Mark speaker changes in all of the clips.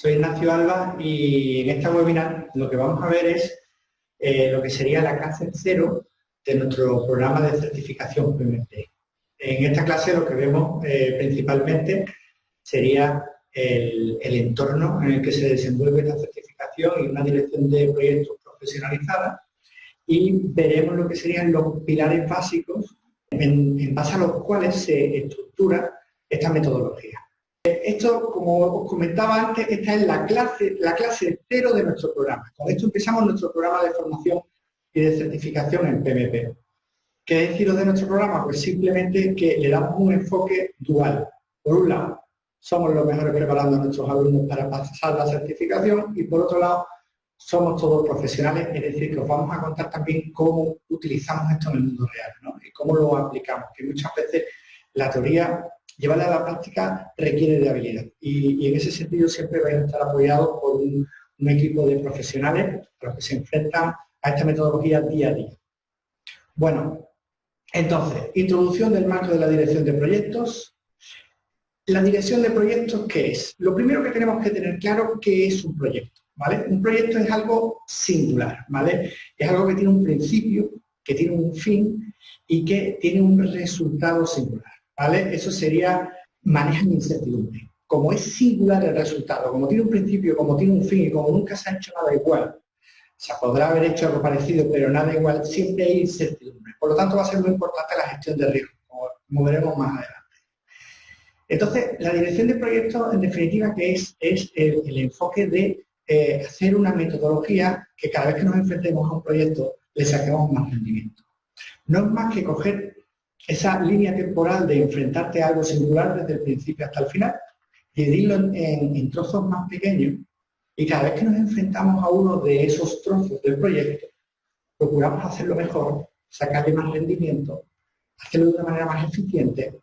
Speaker 1: Soy Ignacio Alba y en esta webinar lo que vamos a ver es lo que sería la clase 0 de nuestro programa de certificación PMP. En esta clase lo que vemos principalmente sería el entorno en el que se desenvuelve esta certificación y una dirección de proyectos profesionalizada, y veremos lo que serían los pilares básicos en base a los cuales se estructura esta metodología. Esto, como os comentaba antes, esta es la clase 0 de nuestro programa. Con esto empezamos nuestro programa de formación y de certificación en PMP. ¿Qué deciros de nuestro programa? Pues simplemente que le damos un enfoque dual. Por un lado, somos los mejores preparando a nuestros alumnos para pasar la certificación, y por otro lado, somos todos profesionales, es decir, que os vamos a contar también cómo utilizamos esto en el mundo real, ¿no? Y cómo lo aplicamos, que muchas veces la teoría, llevarla a la práctica, requiere de habilidad. Y en ese sentido siempre vais a estar apoyados por un equipo de profesionales a los que se enfrentan a esta metodología día a día. Bueno, entonces, introducción del marco de la dirección de proyectos. La dirección de proyectos, ¿qué es? Lo primero que tenemos que tener claro, ¿qué es un proyecto? ¿Vale? Un proyecto es algo singular, ¿vale? Es algo que tiene un principio, que tiene un fin y que tiene un resultado singular, ¿vale? Eso sería manejar incertidumbre. Como es singular el resultado, como tiene un principio, como tiene un fin y como nunca se ha hecho nada igual, se podrá haber hecho algo parecido, pero nada igual, siempre hay incertidumbre. Por lo tanto, va a ser muy importante la gestión de riesgo, como veremos más adelante. Entonces, la dirección de proyectos, en definitiva, que es el enfoque de hacer una metodología que cada vez que nos enfrentemos a un proyecto le saquemos más rendimiento. No es más que coger esa línea temporal de enfrentarte a algo singular desde el principio hasta el final, dividirlo en trozos más pequeños, y cada vez que nos enfrentamos a uno de esos trozos del proyecto, procuramos hacerlo mejor, sacarle más rendimiento, hacerlo de una manera más eficiente,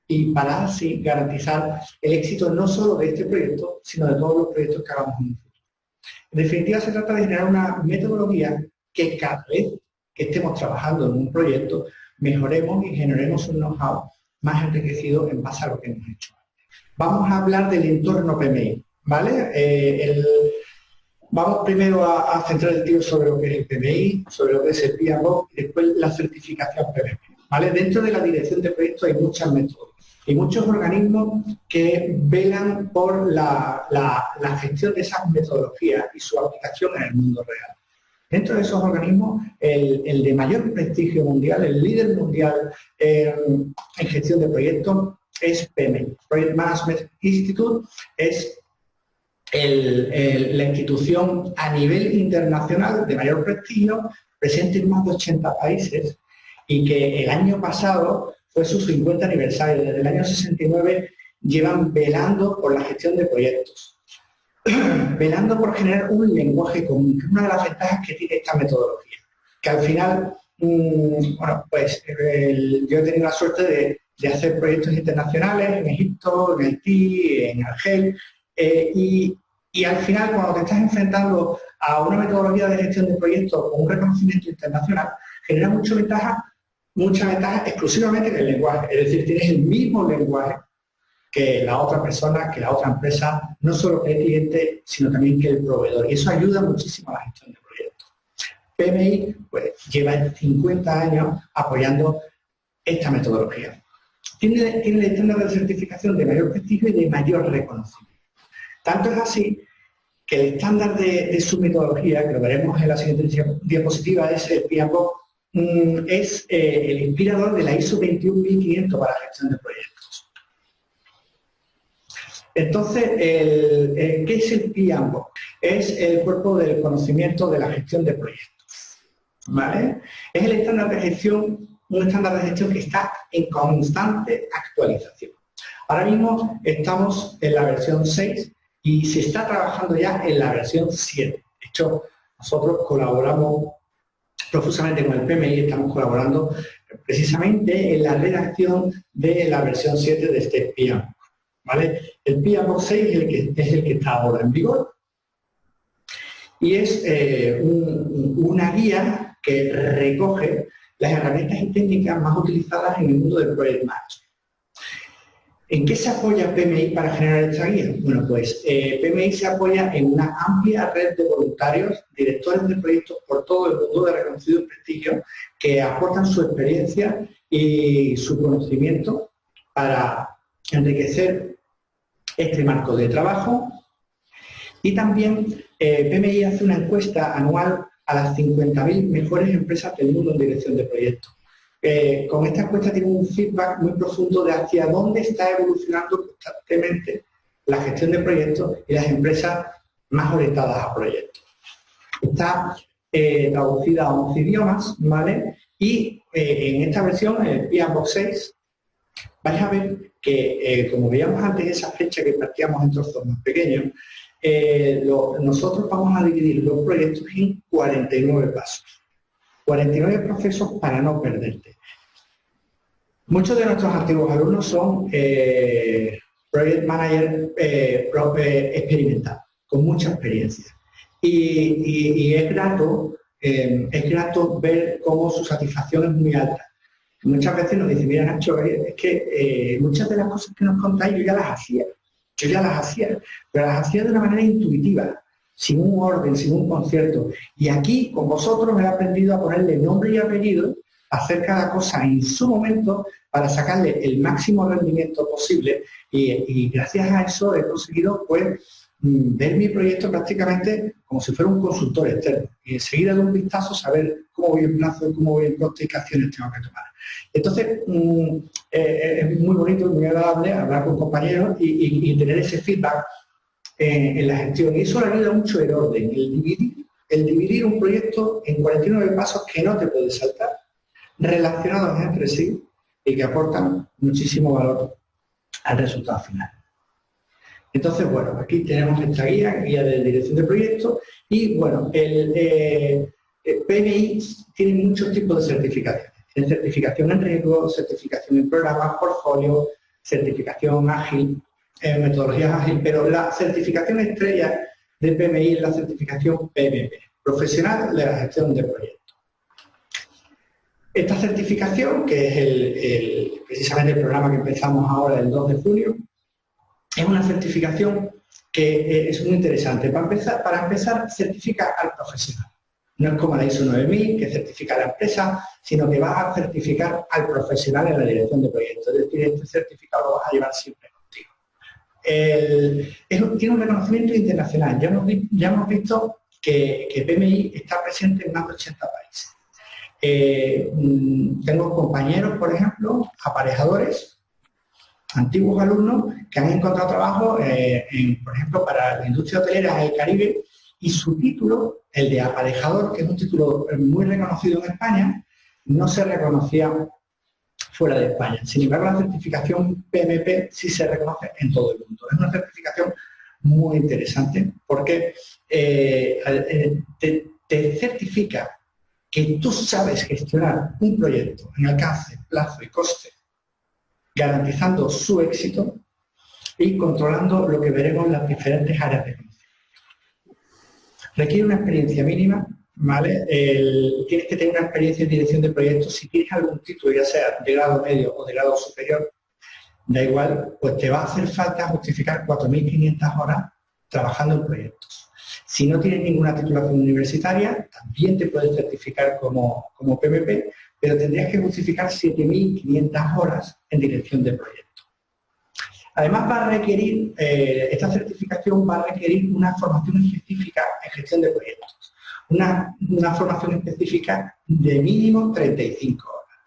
Speaker 1: y para así garantizar el éxito no solo de este proyecto, sino de todos los proyectos que hagamos en el futuro. En definitiva, se trata de generar una metodología que cada vez que estemos trabajando en un proyecto, mejoremos y generemos un know-how más enriquecido en base a lo que hemos hecho antes. Vamos a hablar del entorno PMI, ¿vale? Vamos primero a centrar el tiro sobre lo que es el PMI, sobre lo que es el PMBOK y después la certificación PMP, ¿vale? Dentro de la dirección de proyectos hay muchas métodos y muchos organismos que velan por la gestión de esas metodologías y su aplicación en el mundo real. Dentro de esos organismos, el de mayor prestigio mundial, el líder mundial en gestión de proyectos, es PMI. Project Management Institute es la institución a nivel internacional de mayor prestigio, presente en más de 80 países, y que el año pasado fue su 50 aniversario. Desde el año 69 llevan velando por la gestión de proyectos, velando por generar un lenguaje común, que es una de las ventajas que tiene esta metodología. Que al final, bueno, pues yo he tenido la suerte de hacer proyectos internacionales en Egipto, en Haití, en Argel, y al final, cuando te estás enfrentando a una metodología de gestión de proyectos con un reconocimiento internacional, genera muchas ventajas exclusivamente en el lenguaje. Es decir, tienes el mismo lenguaje que la otra persona, que la otra empresa, no solo que el cliente, sino también que el proveedor. Y eso ayuda muchísimo a la gestión de proyectos. PMI pues, lleva 50 años apoyando esta metodología. Tiene el estándar de certificación de mayor prestigio y de mayor reconocimiento. Tanto es así que el estándar de su metodología, que lo veremos en la siguiente diapositiva, es el PMBOK, es el inspirador de la ISO 21500 para la gestión de proyectos. Entonces, ¿qué es el PMBOK? Es el cuerpo del conocimiento de la gestión de proyectos, ¿vale? Es el estándar de gestión, un estándar de gestión que está en constante actualización. Ahora mismo estamos en la versión 6 y se está trabajando ya en la versión 7. De hecho, nosotros colaboramos profusamente con el PMI y estamos colaborando precisamente en la redacción de la versión 7 de este PMBOK, ¿vale? El PMBOK 6 es el que está ahora en vigor y es una guía que recoge las herramientas y técnicas más utilizadas en el mundo del Project Management. ¿En qué se apoya PMI para generar esta guía? Bueno, pues PMI se apoya en una amplia red de voluntarios, directores de proyectos por todo el mundo de reconocido prestigio, que aportan su experiencia y su conocimiento para enriquecer este marco de trabajo. Y también PMI hace una encuesta anual a las 50.000 mejores empresas del mundo en dirección de proyectos. Con esta encuesta tiene un feedback muy profundo de hacia dónde está evolucionando constantemente la gestión de proyectos y las empresas más orientadas a proyectos. Está traducida a 11 idiomas, ¿vale? Y en esta versión, el PMBOK 6, vais a ver que, como veíamos antes, esa flecha que partíamos en trozos más pequeños, nosotros vamos a dividir los proyectos en 49 pasos. 49 procesos para no perderte. Muchos de nuestros antiguos alumnos son Project Manager experimentados, con mucha experiencia. Y es grato ver cómo su satisfacción es muy alta. Muchas veces nos dicen, mira Nacho, es que muchas de las cosas que nos contáis yo ya las hacía, pero las hacía de una manera intuitiva, sin un orden, sin un concierto. Y aquí, con vosotros, he aprendido a ponerle nombre y apellido, a hacer cada cosa en su momento para sacarle el máximo rendimiento posible y gracias a eso he conseguido pues ver mi proyecto prácticamente como si fuera un consultor externo y enseguida de un vistazo saber cómo voy en plazo, cómo voy en coste y qué acciones tengo que tomar. Entonces, es muy bonito y muy agradable hablar con compañeros y tener ese feedback en la gestión. Y eso le ayuda mucho el orden, el dividir un proyecto en 49 pasos que no te puedes saltar, relacionados entre sí y que aportan muchísimo valor al resultado final. Entonces, bueno, aquí tenemos esta guía de dirección de proyectos y, bueno, el PMI tiene muchos tipos de certificaciones. Tiene certificación en riesgo, certificación en programas, portfolio, certificación ágil, metodologías ágil, pero la certificación estrella de PMI es la certificación PMP, Profesional de la Gestión de Proyectos. Esta certificación, que es precisamente el programa que empezamos ahora el 2 de julio, es una certificación que es muy interesante. Para empezar, certifica al profesional. No es como la ISO 9000, que certifica a la empresa, sino que vas a certificar al profesional en la dirección de proyectos. Es decir, este certificado lo vas a llevar siempre contigo. Tiene un reconocimiento internacional. Ya hemos visto que PMI está presente en más de 80 países. Tengo compañeros, por ejemplo, aparejadores, antiguos alumnos que han encontrado trabajo, por ejemplo, para la industria hotelera del Caribe, y su título, el de aparejador, que es un título muy reconocido en España, no se reconocía fuera de España. Sin embargo, la certificación PMP sí se reconoce en todo el mundo. Es una certificación muy interesante porque te certifica que tú sabes gestionar un proyecto en alcance, plazo y coste, garantizando su éxito y controlando lo que veremos en las diferentes áreas de conocimiento. Requiere una experiencia mínima, ¿vale? Tienes que tener una experiencia en dirección de proyectos. Si tienes algún título, ya sea de grado medio o de grado superior, da igual, pues te va a hacer falta justificar 4.500 horas trabajando en proyectos. Si no tienes ninguna titulación universitaria, también te puedes certificar como PMP, pero tendrías que justificar 7.500 horas en dirección de proyectos. Además, esta certificación va a requerir una formación específica en gestión de proyectos. Una formación específica de mínimo 35 horas.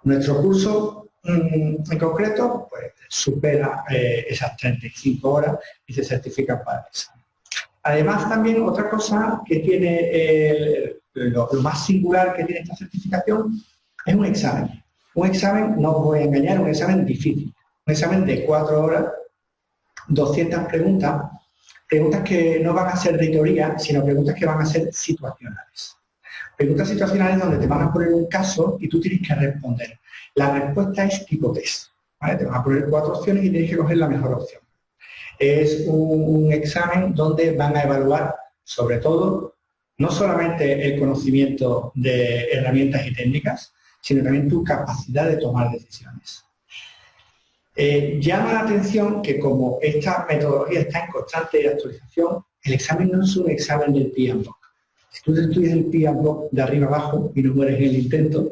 Speaker 1: Nuestro curso en concreto pues, supera esas 35 horas y se certifica para el examen. Además, también otra cosa que tiene, lo más singular que tiene esta certificación es un examen. Un examen, no os voy a engañar, un examen difícil. Un examen de 4 horas, 200 preguntas, preguntas que no van a ser de teoría, sino preguntas que van a ser situacionales. Preguntas situacionales donde te van a poner un caso y tú tienes que responder. La respuesta es tipo test, ¿vale? Te van a poner 4 opciones y tienes que coger la mejor opción. Es un examen donde van a evaluar, sobre todo, no solamente el conocimiento de herramientas y técnicas, sino también tu capacidad de tomar decisiones. Llama la atención que como esta metodología está en constante actualización, el examen no es un examen del PMBOK. Si tú estudias el PMBOK de arriba abajo y no mueres en el intento,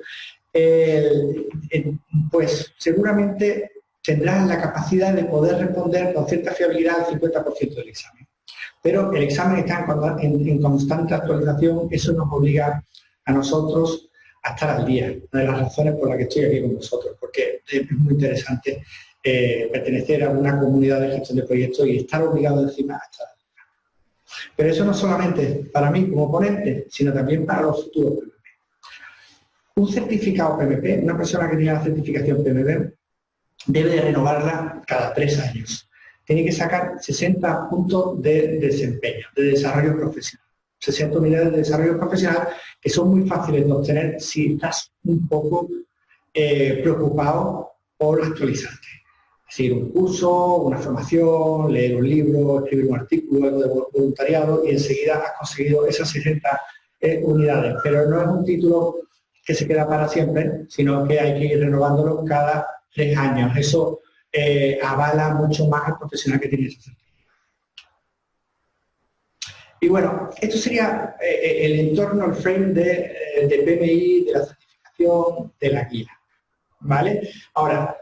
Speaker 1: pues seguramente tendrás la capacidad de poder responder con cierta fiabilidad al 50% del examen. Pero el examen está en constante actualización, eso nos obliga a nosotros a estar al día. Una de las razones por las que estoy aquí con vosotros, porque es muy interesante pertenecer a una comunidad de gestión de proyectos y estar obligado encima a estar al día. Pero eso no solamente para mí como ponente, sino también para los futuros PMP. Un certificado PMP, una persona que tiene la certificación PMP, debe de renovarla cada 3 años. Tiene que sacar 60 puntos de desempeño, de desarrollo profesional. 60 unidades de desarrollo profesional que son muy fáciles de obtener si estás un poco preocupado por actualizarte. Es decir, un curso, una formación, leer un libro, escribir un artículo, algo de voluntariado y enseguida has conseguido esas 60 unidades. Pero no es un título que se queda para siempre, sino que hay que ir renovándolo cada 3 años. Eso avala mucho más al profesional que tiene ese certificado. Y bueno, esto sería el entorno, el frame de PMI, de la certificación, de la guía. ¿Vale? Ahora,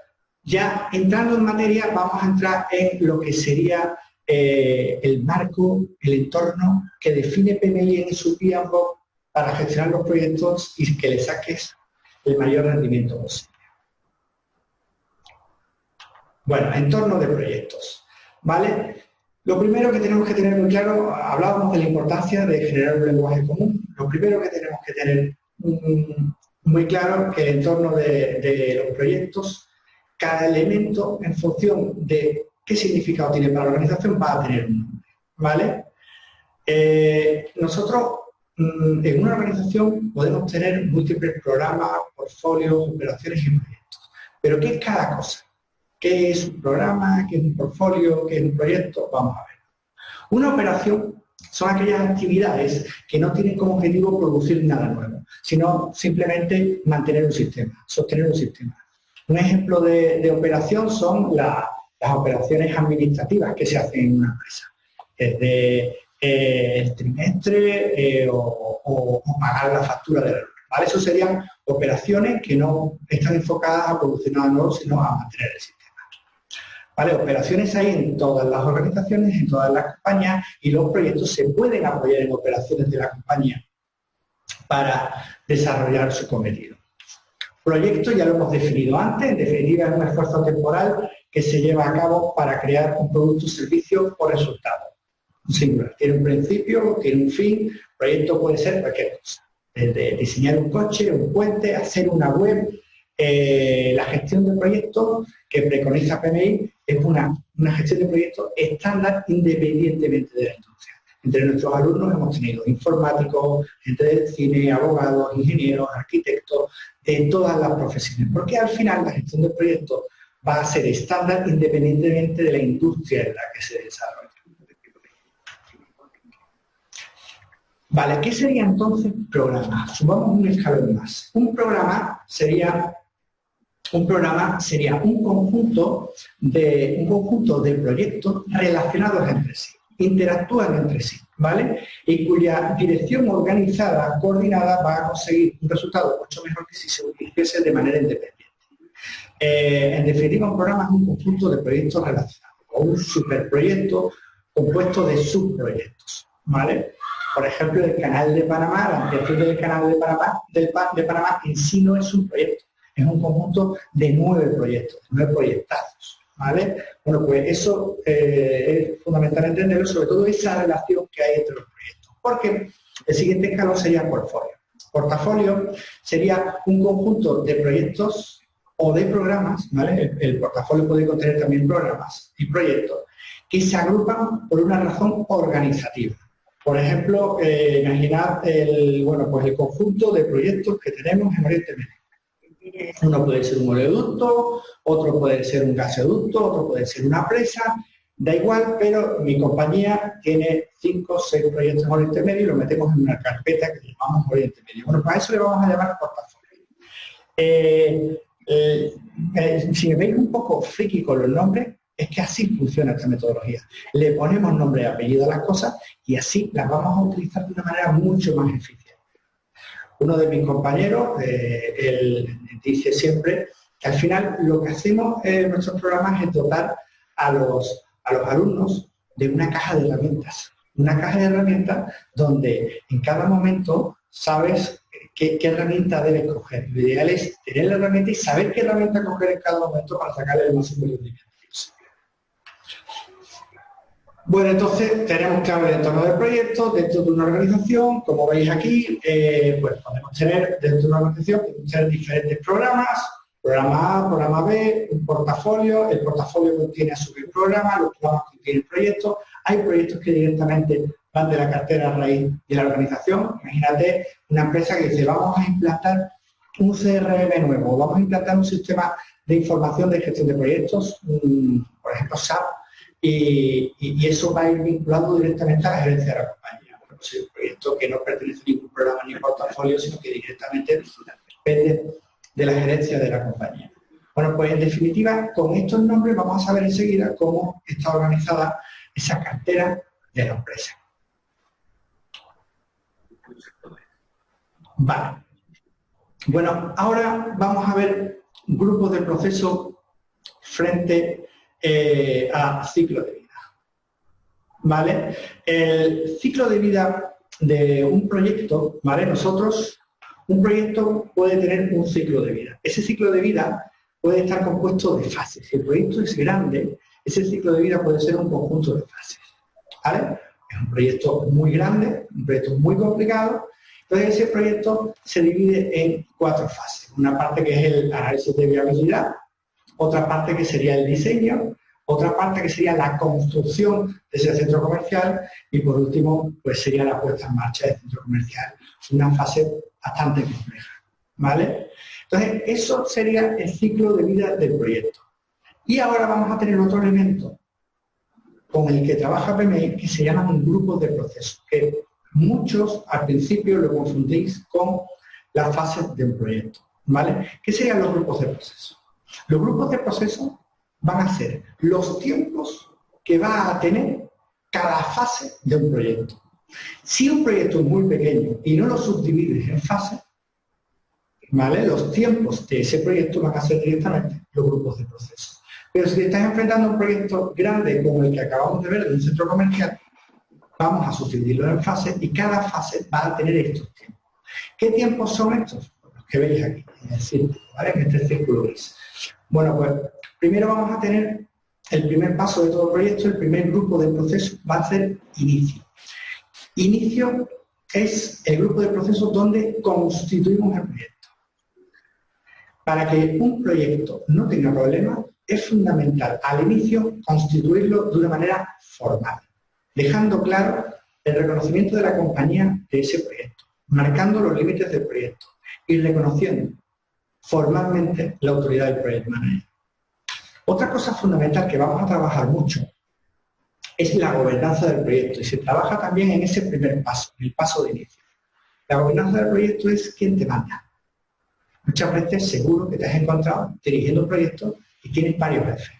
Speaker 1: ya entrando en materia, vamos a entrar en lo que sería el marco, el entorno que define PMI en su PMBOK para gestionar los proyectos y que le saques el mayor rendimiento posible. Bueno, entorno de proyectos, ¿vale? Lo primero que tenemos que tener muy claro, hablábamos de la importancia de generar un lenguaje común. Lo primero que tenemos que tener muy claro es que el entorno de los proyectos, cada elemento en función de qué significado tiene para la organización va a tener un nombre, ¿vale? Nosotros en una organización podemos tener múltiples programas, portfolios, operaciones y proyectos. Pero ¿qué es cada cosa? ¿Qué es un programa? ¿Qué es un portfolio? ¿Qué es un proyecto? Vamos a ver. Una operación son aquellas actividades que no tienen como objetivo producir nada nuevo, sino simplemente mantener un sistema, sostener un sistema. Un ejemplo de operación son las operaciones administrativas que se hacen en una empresa. Desde el trimestre o pagar la factura de la luz, ¿vale? Eso serían operaciones que no están enfocadas a producir nada nuevo, sino a mantener el sistema. ¿Vale? Operaciones hay en todas las organizaciones, en todas las compañías, y los proyectos se pueden apoyar en operaciones de la compañía para desarrollar su cometido. Proyecto ya lo hemos definido antes, en definitiva es un esfuerzo temporal que se lleva a cabo para crear un producto o servicio o resultado. Un singular. Tiene un principio, tiene un fin, proyecto puede ser cualquier cosa. Desde diseñar un coche, un puente, hacer una web. La gestión de proyectos que preconiza PMI es una gestión de proyectos estándar independientemente de la industria. Entre nuestros alumnos hemos tenido informáticos, gente del cine, abogados, ingenieros, arquitectos, de todas las profesiones, porque al final la gestión de proyectos va a ser estándar independientemente de la industria en la que se desarrolla. Vale, ¿qué sería entonces programas? Subamos un escalón más. Un programa sería un conjunto de proyectos relacionados entre sí, interactúan entre sí, ¿vale? Y cuya dirección organizada, coordinada, va a conseguir un resultado mucho mejor que si se hiciese de manera independiente. En definitiva, un programa es un conjunto de proyectos relacionados, o un superproyecto compuesto de subproyectos, ¿vale? Por ejemplo, el Canal de Panamá, la ampliación del Canal de Panamá en sí no es un proyecto, es un conjunto de 9 proyectos, 9 proyectados, ¿vale? Bueno, pues eso es fundamental entenderlo, sobre todo esa relación que hay entre los proyectos, porque el siguiente escalón sería portfolio. Portafolio sería un conjunto de proyectos o de programas, ¿vale? El portafolio puede contener también programas y proyectos que se agrupan por una razón organizativa. Por ejemplo, imaginad el conjunto de proyectos que tenemos en Oriente Medio. Uno puede ser un oleoducto, otro puede ser un gasoducto, otro puede ser una presa, da igual, pero mi compañía tiene 5 o 6 proyectos en Oriente Medio y los metemos en una carpeta que llamamos Oriente Medio. Bueno, para eso le vamos a llamar portafolio. Si me veis un poco friki con los nombres, es que así funciona esta metodología. Le ponemos nombre y apellido a las cosas y así las vamos a utilizar de una manera mucho más eficiente. Uno de mis compañeros, él dice siempre que al final lo que hacemos en nuestros programas es dotar a los alumnos de una caja de herramientas. Una caja de herramientas donde en cada momento sabes qué herramienta debes coger. Lo ideal es tener la herramienta y saber qué herramienta coger en cada momento para sacarle el máximo rendimiento. Bueno, entonces tenemos claro el entorno del proyecto dentro de una organización. Como veis aquí, pues podemos tener dentro de una organización podemos tener diferentes programas, programa A, programa B, un portafolio. El portafolio contiene a su vez programas, los programas contienen proyectos. Hay proyectos que directamente van de la cartera a raíz de la organización. Imagínate una empresa que dice, vamos a implantar un CRM nuevo, vamos a implantar un sistema de información de gestión de proyectos, por ejemplo SAP, y eso va a ir vinculado directamente a la gerencia de la compañía. Bueno, pues es un proyecto que no pertenece a ningún programa ni portafolio, sino que directamente depende de la gerencia de la compañía. Bueno, pues en definitiva, con estos nombres vamos a saber enseguida cómo está organizada esa cartera de la empresa. Vale. Bueno, ahora vamos a ver grupos de proceso frente a ciclo de vida. ¿Vale? El ciclo de vida de un proyecto, ¿vale? Un proyecto puede tener un ciclo de vida. Ese ciclo de vida puede estar compuesto de fases. Si el proyecto es grande, ese ciclo de vida puede ser un conjunto de fases. ¿Vale? Es un proyecto muy grande, un proyecto muy complicado. Entonces ese proyecto se divide en 4 fases. Una parte que es el análisis de viabilidad, otra parte que sería el diseño, otra parte que sería la construcción de ese centro comercial y por último pues sería la puesta en marcha del centro comercial. Es una fase bastante compleja. ¿Vale? Entonces eso sería el ciclo de vida del proyecto. Y ahora vamos a tener otro elemento con el que trabaja PMI que se llaman grupos de proceso, que muchos al principio lo confundís con las fases de un proyecto. ¿Vale? ¿Qué serían los grupos de proceso? Los grupos de proceso van a ser los tiempos que va a tener cada fase de un proyecto. Si un proyecto es muy pequeño y no lo subdivides en fases, ¿vale? Los tiempos de ese proyecto van a ser directamente los grupos de proceso. Pero si te estás enfrentando a un proyecto grande como el que acabamos de ver de un centro comercial, vamos a subdividirlo en fases y cada fase va a tener estos tiempos. ¿Qué tiempos son estos? Los que veis aquí, en el círculo, ¿vale? En este círculo gris. Bueno, pues primero vamos a tener el primer paso de todo proyecto, el primer grupo de proceso va a ser inicio. Inicio es el grupo de proceso donde constituimos el proyecto. Para que un proyecto no tenga problemas, es fundamental al inicio constituirlo de una manera formal, dejando claro el reconocimiento de la compañía de ese proyecto, marcando los límites del proyecto y reconociendo formalmente la autoridad del Project Manager. Otra cosa fundamental que vamos a trabajar mucho es la gobernanza del proyecto y se trabaja también en ese primer paso, en el paso de inicio. La gobernanza del proyecto es quién te manda. Muchas veces seguro que te has encontrado dirigiendo un proyecto y tienes varios jefes.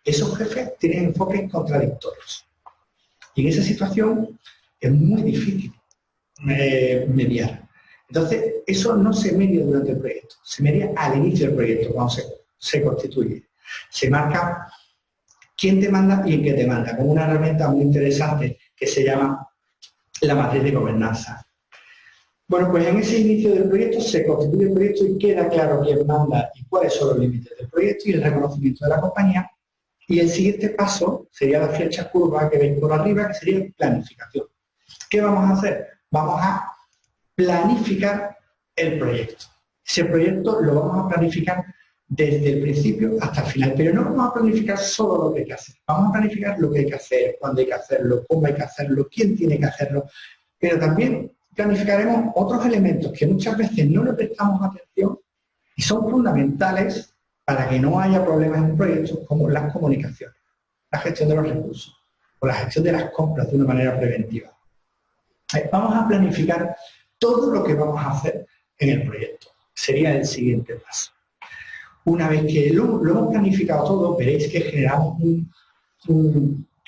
Speaker 1: Esos jefes tienen enfoques contradictorios. Y en esa situación es muy difícil mediar. Entonces, eso no se media durante el proyecto, se media al inicio del proyecto, cuando se constituye. Se marca quién te manda y en qué te manda, con una herramienta muy interesante que se llama la matriz de gobernanza. Bueno, pues en ese inicio del proyecto se constituye el proyecto y queda claro quién manda y cuáles son los límites del proyecto y el reconocimiento de la compañía. Y el siguiente paso sería la flecha curva que veis por arriba, que sería planificación. ¿Qué vamos a hacer? Vamos a planificar el proyecto. Ese proyecto lo vamos a planificar desde el principio hasta el final, pero no vamos a planificar solo lo que hay que hacer. Vamos a planificar lo que hay que hacer, cuándo hay que hacerlo, cómo hay que hacerlo, quién tiene que hacerlo, pero también planificaremos otros elementos que muchas veces no le prestamos atención y son fundamentales para que no haya problemas en un proyecto, como las comunicaciones, la gestión de los recursos o la gestión de las compras de una manera preventiva. Vamos a planificar todo lo que vamos a hacer en el proyecto. Sería el siguiente paso. Una vez que lo hemos planificado todo, veréis que generamos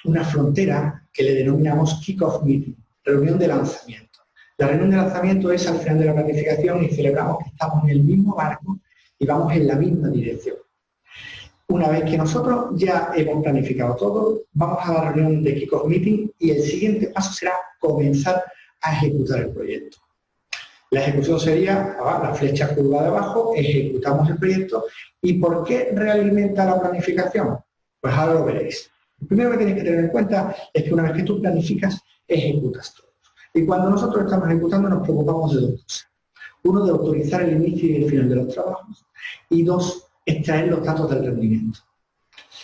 Speaker 1: una frontera que le denominamos kick-off meeting, reunión de lanzamiento. La reunión de lanzamiento es al final de la planificación y celebramos que estamos en el mismo barco y vamos en la misma dirección. Una vez que nosotros ya hemos planificado todo, vamos a la reunión de kick-off meeting y el siguiente paso será comenzar a ejecutar el proyecto. La ejecución sería la flecha curva de abajo, ejecutamos el proyecto. ¿Y por qué realimenta la planificación? Pues ahora lo veréis. Lo primero que tenéis que tener en cuenta es que una vez que tú planificas, ejecutas todo. Y cuando nosotros estamos ejecutando nos preocupamos de dos cosas. Uno, de autorizar el inicio y el final de los trabajos. Y dos, extraer los datos del rendimiento.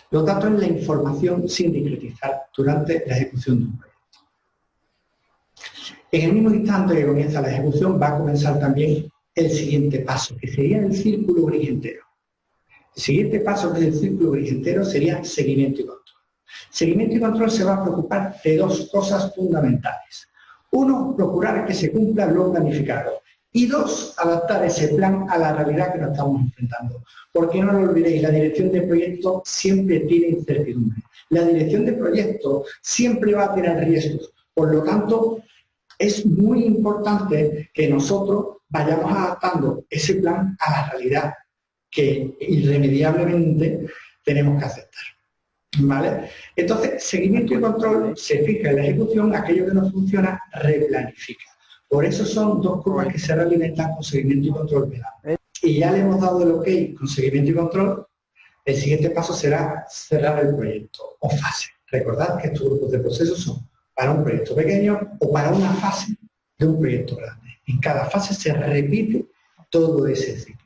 Speaker 1: Los datos es la información sin discretizar durante la ejecución de un proyecto. En el mismo instante que comienza la ejecución va a comenzar también el siguiente paso, que sería el círculo gris entero. El siguiente paso del círculo gris entero sería seguimiento y control. Seguimiento y control se va a preocupar de dos cosas fundamentales. Uno, procurar que se cumpla lo planificado. Y dos, adaptar ese plan a la realidad que nos estamos enfrentando. Porque no lo olvidéis, la dirección de proyecto siempre tiene incertidumbre. La dirección de proyecto siempre va a tener riesgos. Por lo tanto, es muy importante que nosotros vayamos adaptando ese plan a la realidad que irremediablemente tenemos que aceptar. ¿Vale? Entonces, seguimiento y control se fija en la ejecución, aquello que no funciona, replanifica. Por eso son dos curvas que se realimentan con seguimiento y control. Y ya le hemos dado el ok con seguimiento y control, el siguiente paso será cerrar el proyecto o fase. Recordad que estos grupos de procesos son para un proyecto pequeño o para una fase de un proyecto grande. En cada fase se repite todo ese ciclo.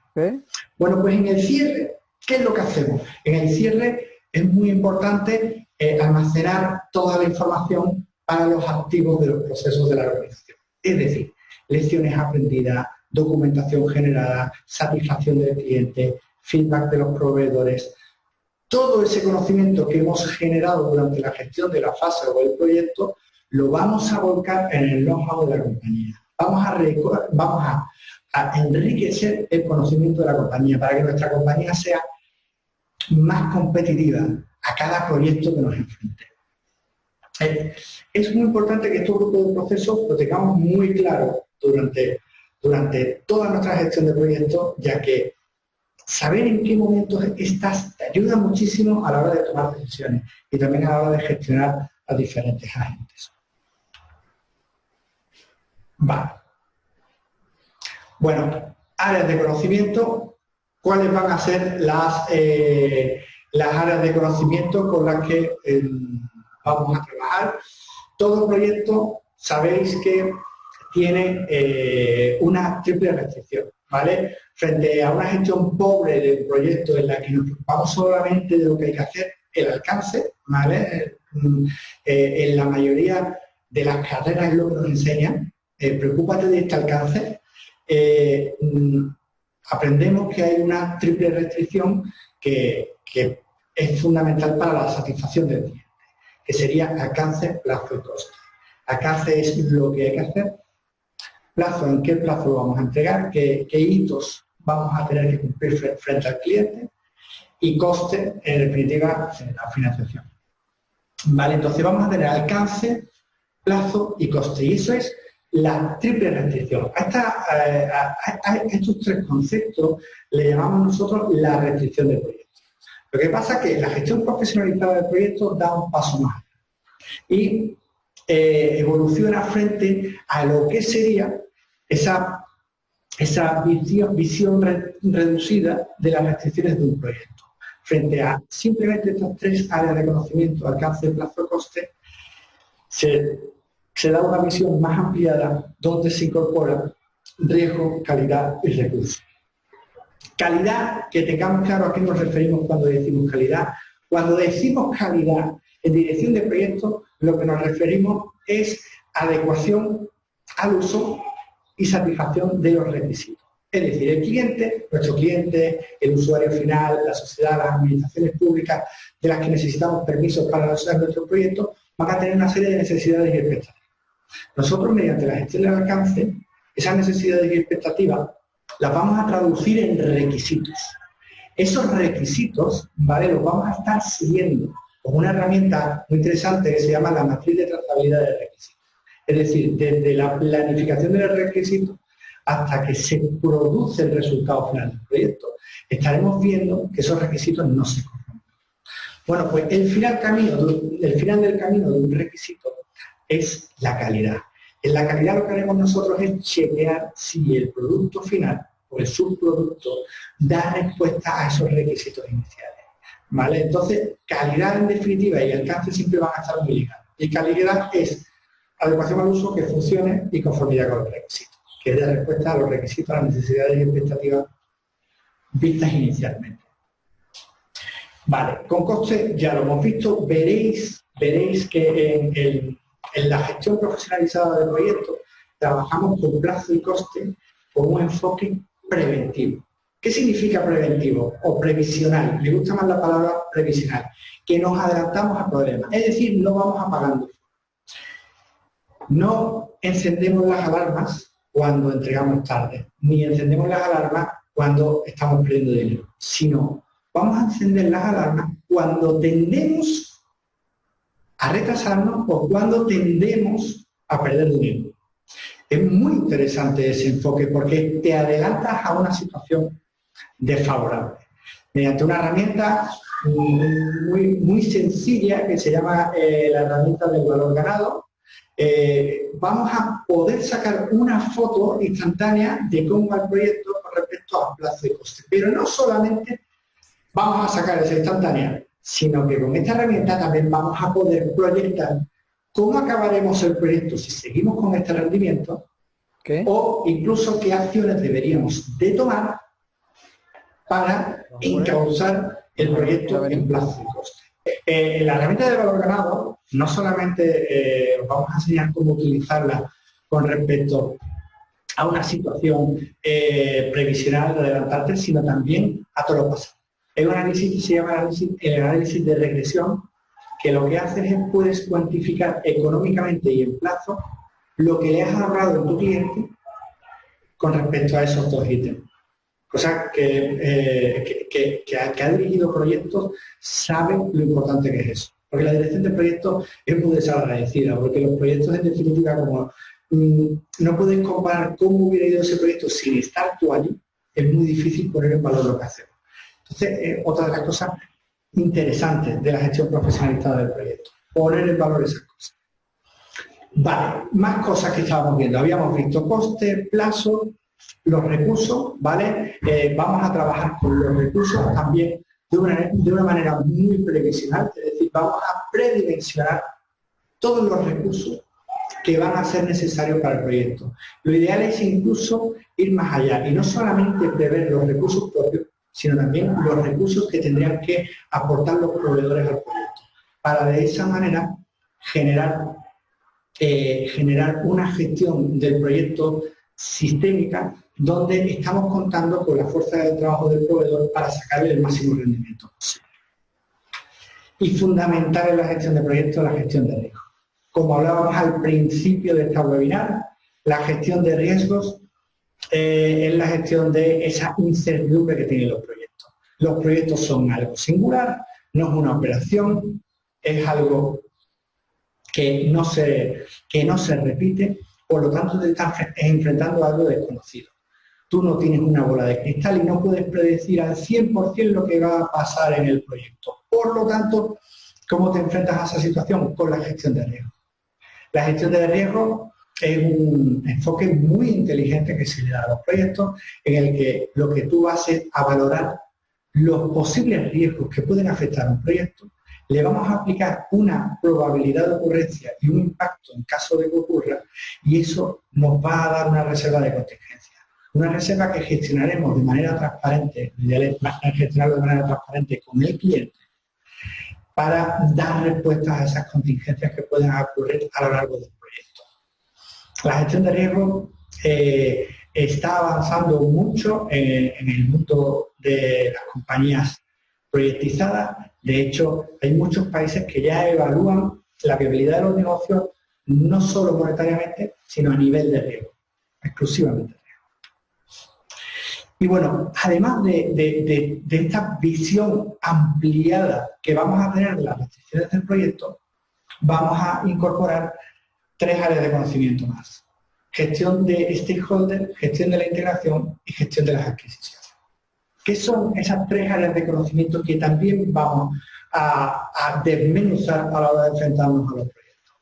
Speaker 1: Bueno, pues en el cierre, ¿qué es lo que hacemos? En el cierre es muy importante almacenar toda la información para los activos de los procesos de la organización. Es decir, lecciones aprendidas, documentación generada, satisfacción del cliente, feedback de los proveedores. Todo ese conocimiento que hemos generado durante la gestión de la fase o el proyecto lo vamos a volcar en el know-how de la compañía. Vamos a enriquecer el conocimiento de la compañía para que nuestra compañía sea más competitiva a cada proyecto que nos enfrentemos. Es muy importante que estos grupos de procesos lo tengamos muy claro durante toda nuestra gestión de proyectos, ya que saber en qué momentos estás te ayuda muchísimo a la hora de tomar decisiones y también a la hora de gestionar a diferentes agentes. Vale. Bueno, áreas de conocimiento. ¿Cuáles van a ser las áreas de conocimiento con las que vamos a trabajar? Todo proyecto, sabéis que tiene una triple restricción, ¿vale? Frente a una gestión pobre de un proyecto en la que nos preocupamos solamente de lo que hay que hacer, el alcance, ¿vale? En la mayoría de las carreras es lo que nos enseñan, preocúpate de este alcance. Aprendemos que hay una triple restricción que es fundamental para la satisfacción del cliente, que sería alcance, plazo y coste. Alcance es lo que hay que hacer, plazo, en qué plazo lo vamos a entregar, qué hitos vamos a tener que cumplir frente al cliente, y coste, en definitiva, la financiación. Vale, entonces vamos a tener alcance, plazo y coste, y eso es la triple restricción. A estos tres conceptos le llamamos nosotros la restricción del proyecto. Lo que pasa es que la gestión profesionalizada del proyecto da un paso más y evoluciona frente a lo que sería esa visión reducida de las restricciones de un proyecto. Frente a simplemente estas tres áreas de conocimiento, alcance, plazo, coste, se da una visión más ampliada donde se incorpora riesgo, calidad y recursos. Calidad, que tengamos claro a qué nos referimos cuando decimos calidad. Cuando decimos calidad en dirección de proyectos, lo que nos referimos es adecuación al uso y satisfacción de los requisitos. Es decir, el cliente, nuestro cliente, el usuario final, la sociedad, las administraciones públicas de las que necesitamos permisos para usar nuestros proyectos, van a tener una serie de necesidades y expectativas. Nosotros, mediante la gestión del alcance, esas necesidades y expectativas las vamos a traducir en requisitos. Esos requisitos, ¿vale?, los vamos a estar siguiendo con una herramienta muy interesante que se llama la matriz de trazabilidad de requisitos. Es decir, desde la planificación de los requisitos hasta que se produce el resultado final del proyecto, estaremos viendo que esos requisitos no se corrompen. Bueno, pues el final del camino de un requisito es la calidad. En la calidad lo que haremos nosotros es chequear si el producto final o el subproducto da respuesta a esos requisitos iniciales, ¿vale? Entonces, calidad en definitiva y alcance siempre van a estar muy ligados. Y calidad es adecuación al uso, que funcione y conformidad con los requisitos, que dé respuesta a los requisitos, a las necesidades y expectativas vistas inicialmente. Vale, con coste ya lo hemos visto. Veréis que en la gestión profesionalizada del proyecto trabajamos con plazo y coste con un enfoque preventivo. ¿Qué significa preventivo o previsional? Me gusta más la palabra previsional, que nos adelantamos a problemas, es decir, no vamos apagando. No encendemos las alarmas cuando entregamos tarde, ni encendemos las alarmas cuando estamos perdiendo dinero, sino vamos a encender las alarmas cuando tendemos a retrasarnos o cuando tendemos a perder dinero. Es muy interesante ese enfoque porque te adelantas a una situación desfavorable. Mediante una herramienta muy sencilla que se llama la herramienta del valor ganado, vamos a poder sacar una foto instantánea de cómo va el proyecto con respecto a plazo y coste. Pero no solamente vamos a sacar esa instantánea, sino que con esta herramienta también vamos a poder proyectar cómo acabaremos el proyecto si seguimos con este rendimiento, o incluso qué acciones deberíamos de tomar para encauzar el proyecto en plazo y coste. La herramienta de valor ganado no solamente os vamos a enseñar cómo utilizarla con respecto a una situación previsional de adelantarte, sino también a todo lo pasado. Es un análisis que se llama el análisis de regresión, que lo que hace es puedes cuantificar económicamente y en plazo lo que le has ahorrado a tu cliente con respecto a esos dos ítems. Cosa que ha dirigido proyectos sabe lo importante que es eso. Porque la dirección de proyectos es muy desagradecida, porque los proyectos en definitiva, como no puedes comparar cómo hubiera ido ese proyecto sin estar tú allí, es muy difícil poner en valor lo que hacemos. Entonces, otra de las cosas interesantes de la gestión profesionalizada del proyecto, poner en valor esas cosas. Vale, más cosas que estábamos viendo. Habíamos visto coste, plazo, los recursos, ¿vale? Vamos a trabajar con los recursos también de una manera muy previsional, es decir, vamos a predimensionar todos los recursos que van a ser necesarios para el proyecto. Lo ideal es incluso ir más allá y no solamente prever los recursos propios, sino también los recursos que tendrían que aportar los proveedores al proyecto, para de esa manera generar una gestión del proyecto sistémica donde estamos contando con la fuerza de trabajo del proveedor para sacarle el máximo rendimiento posible. Y fundamental en la gestión de proyectos, la gestión de riesgos. Como hablábamos al principio de esta webinar, la gestión de riesgos es la gestión de esa incertidumbre que tienen los proyectos. Los proyectos son algo singular, no es una operación, es algo que no se repite, por lo tanto te estás enfrentando a algo desconocido. Tú no tienes una bola de cristal y no puedes predecir al 100% lo que va a pasar en el proyecto. Por lo tanto, ¿cómo te enfrentas a esa situación? Con la gestión de riesgo. La gestión de riesgo es un enfoque muy inteligente que se le da a los proyectos, en el que lo que tú haces a valorar los posibles riesgos que pueden afectar a un proyecto, le vamos a aplicar una probabilidad de ocurrencia y un impacto en caso de que ocurra, y eso nos va a dar una reserva de contingencia. Una reserva que gestionaremos de manera transparente, gestionarlo de manera transparente con el cliente, para dar respuestas a esas contingencias que pueden ocurrir a lo largo del proyecto. La gestión de riesgo está avanzando mucho en el mundo de las compañías proyectizadas. De hecho, hay muchos países que ya evalúan la viabilidad de los negocios no solo monetariamente, sino a nivel de riesgo, exclusivamente de riesgo. Y bueno, además de esta visión ampliada que vamos a tener de las restricciones del proyecto, vamos a incorporar 3 áreas de conocimiento más: gestión de stakeholders, gestión de la integración y gestión de las adquisiciones. ¿Qué son esas 3 áreas de conocimiento que también vamos a desmenuzar a la hora de enfrentarnos a los proyectos?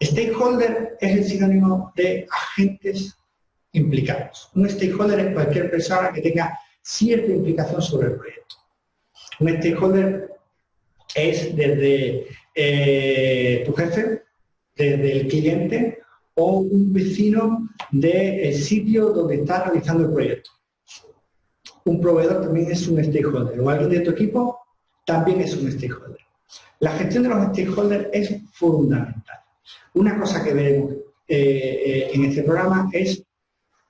Speaker 1: Stakeholder es el sinónimo de agentes implicados. Un stakeholder es cualquier persona que tenga cierta implicación sobre el proyecto. Un stakeholder es desde tu jefe, desde el cliente o un vecino del sitio donde estás realizando el proyecto. Un proveedor también es un stakeholder, o alguien de tu equipo también es un stakeholder. La gestión de los stakeholders es fundamental. Una cosa que veremos en este programa es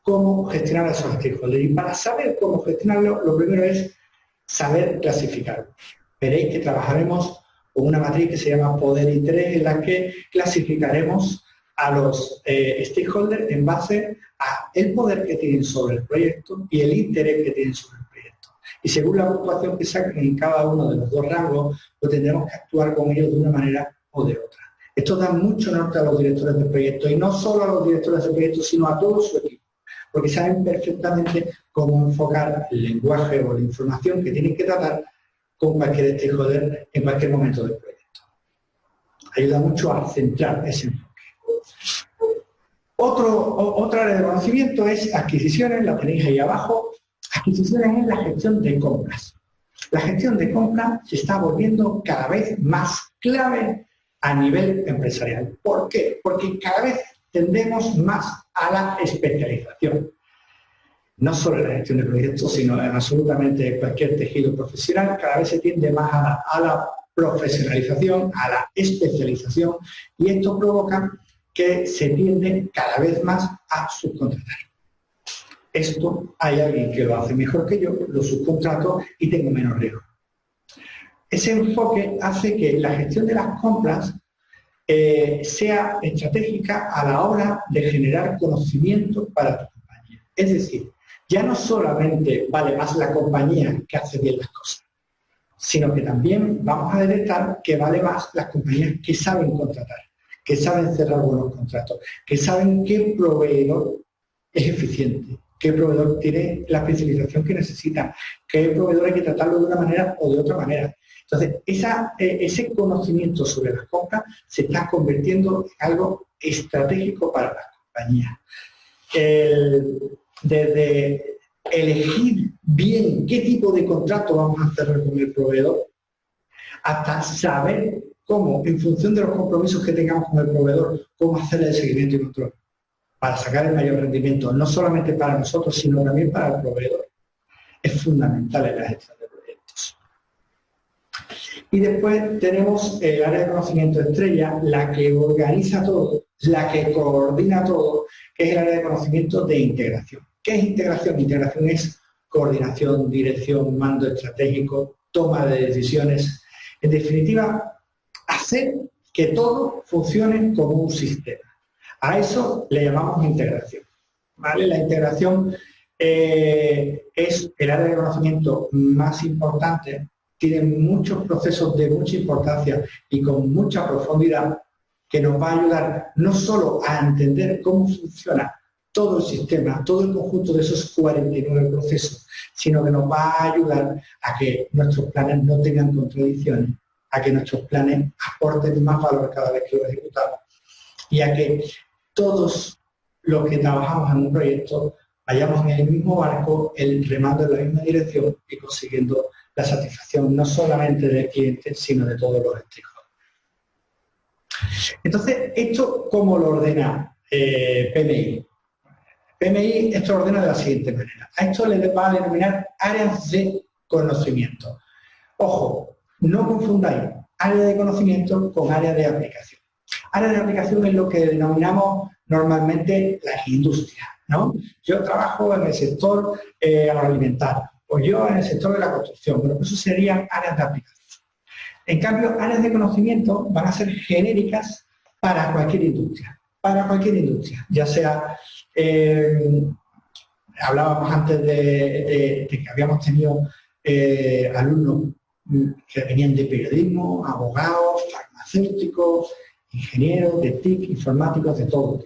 Speaker 1: cómo gestionar a esos stakeholders. Y para saber cómo gestionarlo, lo primero es saber clasificarlo. Veréis que trabajaremos con una matriz que se llama Poder Interés, en la que clasificaremos a los stakeholders en base a el poder que tienen sobre el proyecto y el interés que tienen sobre el proyecto. Y según la puntuación que saquen en cada uno de los 2 rangos, pues tendremos que actuar con ellos de una manera o de otra. Esto da mucho norte a los directores de proyecto, y no solo a los directores de proyecto, sino a todo su equipo, porque saben perfectamente cómo enfocar el lenguaje o la información que tienen que tratar con cualquier stakeholder en cualquier momento del proyecto. Ayuda mucho a centrar ese enfoque. Otra área de conocimiento es adquisiciones, la tenéis ahí abajo. Adquisiciones es la gestión de compras. La gestión de compras se está volviendo cada vez más clave a nivel empresarial. ¿Por qué? Porque cada vez tendemos más a la especialización. No solo en la gestión de proyectos, sino en absolutamente cualquier tejido profesional, cada vez se tiende más a la profesionalización, a la especialización, y esto provoca que se tiende cada vez más a subcontratar. Esto hay alguien que lo hace mejor que yo, lo subcontrato y tengo menos riesgo. Ese enfoque hace que la gestión de las compras sea estratégica a la hora de generar conocimiento para tu compañía. Es decir, ya no solamente vale más la compañía que hace bien las cosas, sino que también vamos a detectar que vale más las compañías que saben contratar, que saben cerrar buenos contratos, que saben qué proveedor es eficiente, qué proveedor tiene la especialización que necesita, qué proveedor hay que tratarlo de una manera o de otra manera. Entonces, ese conocimiento sobre las compras se está convirtiendo en algo estratégico para las compañías. Desde elegir bien qué tipo de contrato vamos a hacer con el proveedor, hasta saber cómo, en función de los compromisos que tengamos con el proveedor, cómo hacer el seguimiento y control para sacar el mayor rendimiento, no solamente para nosotros, sino también para el proveedor. Es fundamental en la gestión de proyectos. Y después tenemos el área de conocimiento estrella, la que organiza todo, la que coordina todo, que es el área de conocimiento de integración. ¿Qué es integración? Integración es coordinación, dirección, mando estratégico, toma de decisiones. En definitiva, hacer que todo funcione como un sistema. A eso le llamamos integración, ¿vale? La integración es el área de conocimiento más importante, tiene muchos procesos de mucha importancia y con mucha profundidad, que nos va a ayudar no solo a entender cómo funciona todo el sistema, todo el conjunto de esos 49 procesos, sino que nos va a ayudar a que nuestros planes no tengan contradicciones, a que nuestros planes aporten más valor cada vez que los ejecutamos y a que todos los que trabajamos en un proyecto vayamos en el mismo barco, remando en la misma dirección y consiguiendo la satisfacción no solamente del cliente, sino de todos los stakeholders. Entonces, ¿esto cómo lo ordena PMI? PMI esto lo ordena de la siguiente manera. A esto le va a denominar áreas de conocimiento. Ojo, no confundáis área de conocimiento con área de aplicación. Área de aplicación es lo que denominamos normalmente las industrias, ¿no? Yo trabajo en el sector agroalimentario, o yo en el sector de la construcción, pero eso serían áreas de aplicación. En cambio, áreas de conocimiento van a ser genéricas para cualquier industria, ya sea hablábamos antes de que habíamos tenido alumnos que venían de periodismo, abogados, farmacéuticos, ingenieros, de TIC, informáticos, de todo.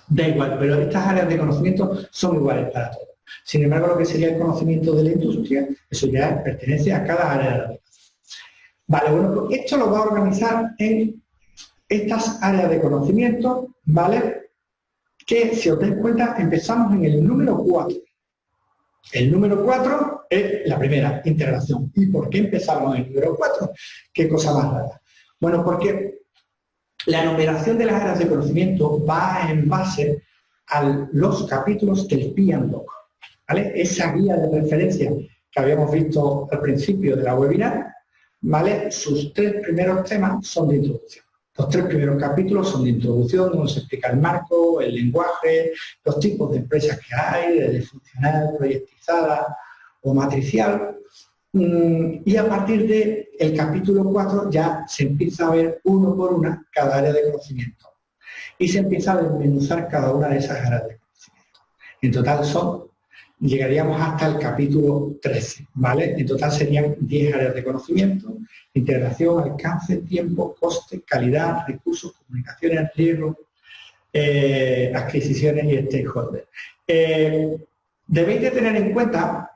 Speaker 1: Da igual, pero estas áreas de conocimiento son iguales para todos. Sin embargo, lo que sería el conocimiento de la industria, eso ya pertenece a cada área de la aplicación. Vale, bueno, pues esto lo va a organizar en estas áreas de conocimiento, ¿vale? Que, si os dais cuenta, empezamos en el número 4. El número 4 es la primera, integración. ¿Y por qué empezamos en el número 4? ¿Qué cosa más rara? Bueno, porque la numeración de las áreas de conocimiento va en base a los capítulos del PMBOK, ¿vale? Esa guía de referencia que habíamos visto al principio de la webinar, ¿vale? Sus 3 primeros temas son de introducción. Los 3 primeros capítulos son de introducción, donde se explica el marco, el lenguaje, los tipos de empresas que hay, desde funcional, proyectizada o matricial. Y a partir del capítulo 4 ya se empieza a ver uno por una cada área de conocimiento. Y se empieza a desmenuzar cada una de esas áreas de conocimiento. En total llegaríamos hasta el capítulo 13, ¿vale? En total serían 10 áreas de conocimiento: integración, alcance, tiempo, coste, calidad, recursos, comunicaciones, riesgo, adquisiciones y stakeholders. Debéis de tener en cuenta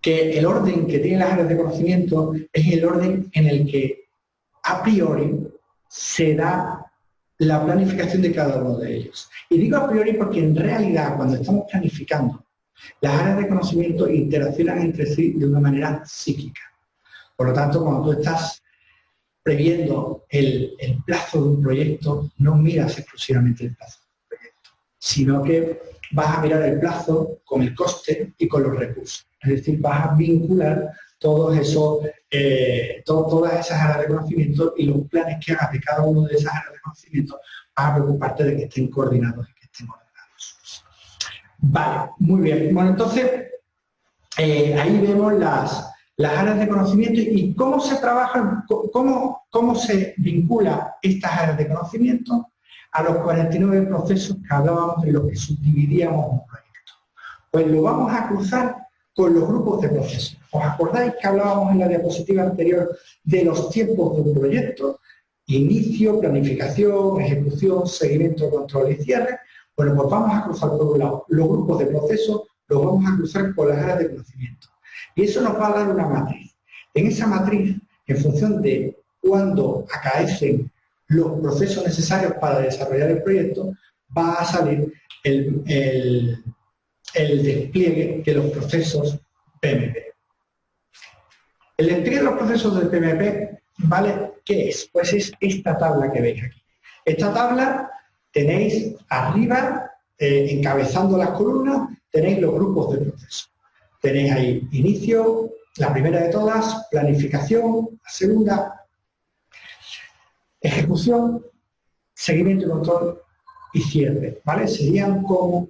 Speaker 1: que el orden que tienen las áreas de conocimiento es el orden en el que a priori se da la planificación de cada uno de ellos. Y digo a priori porque en realidad cuando estamos planificando, las áreas de conocimiento interaccionan entre sí de una manera cíclica. Por lo tanto, cuando tú estás previendo el plazo de un proyecto, no miras exclusivamente el plazo del proyecto, sino que vas a mirar el plazo con el coste y con los recursos. Es decir, vas a vincular todas esas áreas de conocimiento y los planes que hagas de cada una de esas áreas de conocimiento, vas a preocuparte de que estén coordinados y que estén ordenados. Vale, muy bien. Bueno, entonces, ahí vemos las áreas de conocimiento y cómo se trabajan, cómo se vincula estas áreas de conocimiento a los 49 procesos que hablábamos de los que subdividíamos un proyecto. Pues lo vamos a cruzar con los grupos de procesos. ¿Os acordáis que hablábamos en la diapositiva anterior de los tiempos de un proyecto? Inicio, planificación, ejecución, seguimiento, control y cierre. Bueno, pues vamos a cruzar por un lado los grupos de procesos, los vamos a cruzar con las áreas de conocimiento. Y eso nos va a dar una matriz. En esa matriz, en función de cuándo acaecen los procesos necesarios para desarrollar el proyecto, va a salir el despliegue de los procesos PMP. El despliegue de los procesos del PMP, ¿vale? ¿Qué es? Pues es esta tabla que veis aquí. Esta tabla tenéis arriba, encabezando las columnas, tenéis los grupos de procesos. Tenéis ahí inicio, la primera de todas, planificación, la segunda, ejecución, seguimiento y control y cierre, ¿vale? Serían como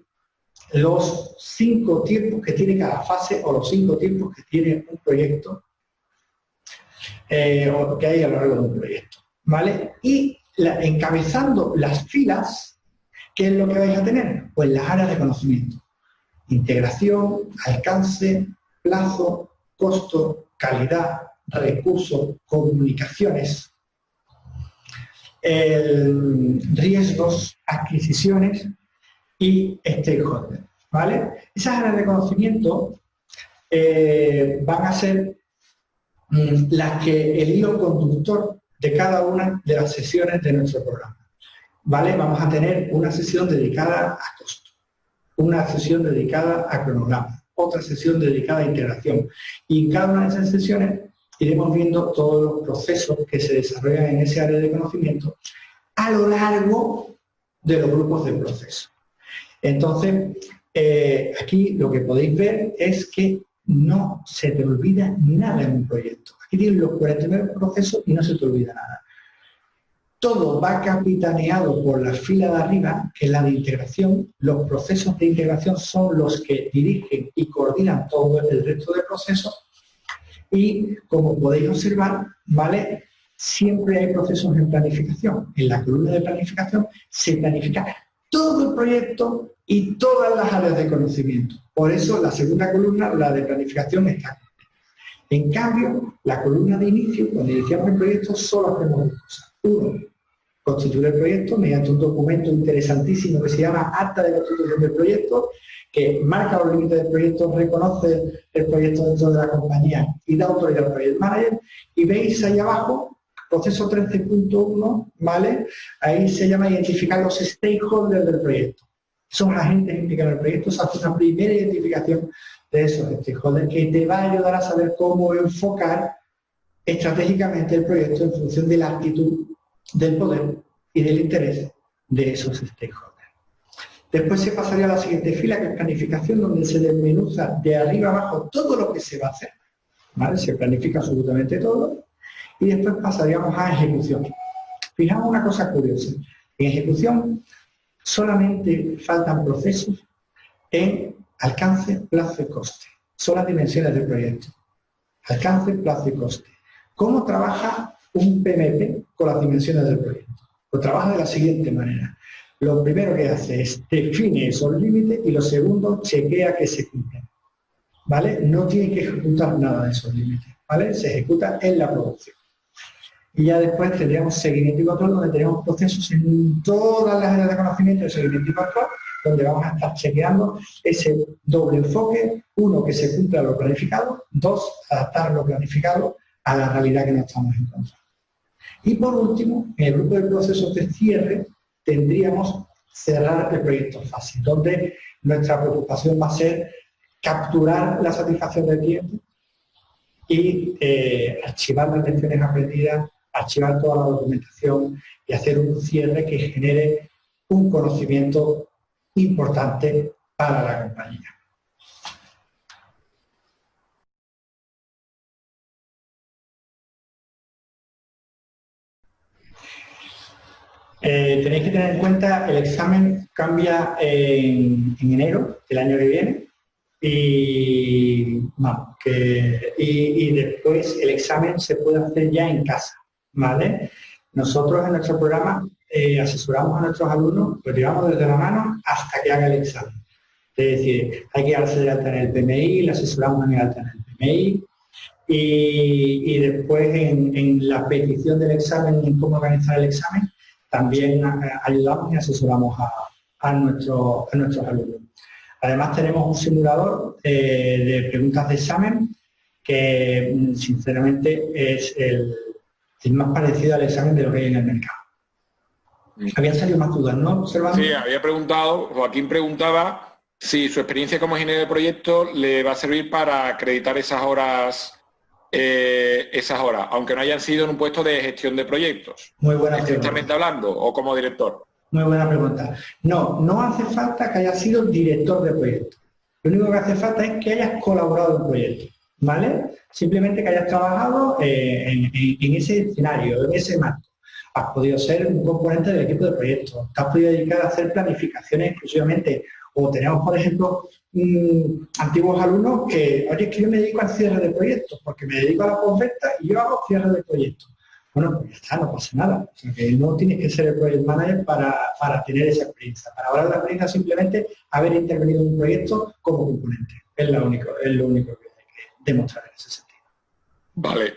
Speaker 1: los 5 tiempos que tiene cada fase o los 5 tiempos que tiene un proyecto o que hay a lo largo de un proyecto, ¿vale? Y encabezando las filas, ¿qué es lo que vais a tener? Pues las áreas de conocimiento: integración, alcance, plazo, costo, calidad, recursos, comunicaciones, riesgos, adquisiciones y stakeholders, ¿vale? Esas áreas de conocimiento van a ser las que el hilo conductor de cada una de las sesiones de nuestro programa, ¿vale? Vamos a tener una sesión dedicada a costo, una sesión dedicada a cronograma, otra sesión dedicada a integración. Y en cada una de esas sesiones iremos viendo todos los procesos que se desarrollan en ese área de conocimiento a lo largo de los grupos de procesos. Entonces, aquí lo que podéis ver es que no se te olvida nada en un proyecto. Aquí tienes los 49 procesos y no se te olvida nada. Todo va capitaneado por la fila de arriba, que es la de integración. Los procesos de integración son los que dirigen y coordinan todo el resto de procesos. Y como podéis observar, ¿vale? Siempre hay procesos en planificación. En la columna de planificación se planifica todo el proyecto y todas las áreas de conocimiento. Por eso la segunda columna, la de planificación, está. En cambio, la columna de inicio, cuando iniciamos el proyecto, solo hacemos dos cosas. Uno, constituir el proyecto mediante un documento interesantísimo que se llama Acta de Constitución del Proyecto, que marca los límites del proyecto, reconoce el proyecto dentro de la compañía y da autoridad al Project Manager. Y veis ahí abajo, proceso 13.1, ¿vale? Ahí se llama identificar los stakeholders del proyecto. Son agentes implicados en el proyecto, se hace una primera identificación de esos stakeholders que te va a ayudar a saber cómo enfocar estratégicamente el proyecto en función de la actitud, del poder y del interés de esos stakeholders. Después se pasaría a la siguiente fila, que es planificación, donde se desmenuza de arriba abajo todo lo que se va a hacer, ¿vale? Se planifica absolutamente todo. Y después pasaríamos a ejecución. Fijaos una cosa curiosa. En ejecución solamente faltan procesos en alcance, plazo y coste. Son las dimensiones del proyecto. Alcance, plazo y coste. ¿Cómo trabaja un PMP con las dimensiones del proyecto? Pues trabaja de la siguiente manera. Lo primero que hace es define esos límites y lo segundo, chequea que se cumplen. ¿Vale? No tiene que ejecutar nada de esos límites. ¿Vale? Se ejecuta en la producción. Y ya después tendríamos seguimiento y control, donde tenemos procesos en todas las áreas de conocimiento de seguimiento y control, donde vamos a estar chequeando ese doble enfoque, uno, que se cumpla lo planificado, dos, adaptar lo planificado a la realidad que nos estamos encontrando. Y por último, en el grupo de procesos de cierre, tendríamos cerrar el proyecto fácil, donde nuestra preocupación va a ser capturar la satisfacción del cliente y archivar las lecciones aprendidas, archivar toda la documentación y hacer un cierre que genere un conocimiento importante para la compañía. Tenéis que tener en cuenta, el examen cambia en enero del año que viene y después el examen se puede hacer ya en casa, ¿vale? Nosotros en nuestro programa asesoramos a nuestros alumnos, los llevamos desde la mano hasta que haga el examen. Es decir, hay que darse de alta en el PMI, le asesoramos en el alta en el PMI y después en la petición del examen, en cómo organizar el examen, también ayudamos y asesoramos a nuestros alumnos. Además tenemos un simulador de preguntas de examen que sinceramente es el más parecido al examen de lo que hay en el mercado. Habían salido más dudas, ¿no, Servando?
Speaker 2: Sí, había preguntado, Joaquín preguntaba si su experiencia como ingeniero de proyecto le va a servir para acreditar esas horas, aunque no hayan sido en un puesto de gestión de proyectos.
Speaker 1: Muy buena pregunta.
Speaker 2: Estrictamente hablando, o como director.
Speaker 1: Muy buena pregunta. No hace falta que hayas sido director de proyecto. Lo único que hace falta es que hayas colaborado en el proyecto, ¿vale? Simplemente que hayas trabajado en ese escenario, en ese marco. Has podido ser un componente del equipo de proyecto, te has podido dedicar a hacer planificaciones exclusivamente. O tenemos, por ejemplo, antiguos alumnos que, oye, es que yo me dedico al cierre de proyectos, porque me dedico a la postventa y yo hago cierre de proyectos. Bueno, pues ya está, no pasa nada. O sea, que no tienes que ser el project manager para tener esa experiencia. Para hablar de la experiencia simplemente haber intervenido en un proyecto como componente. Es lo único que hay que demostrar en ese sentido.
Speaker 2: Vale.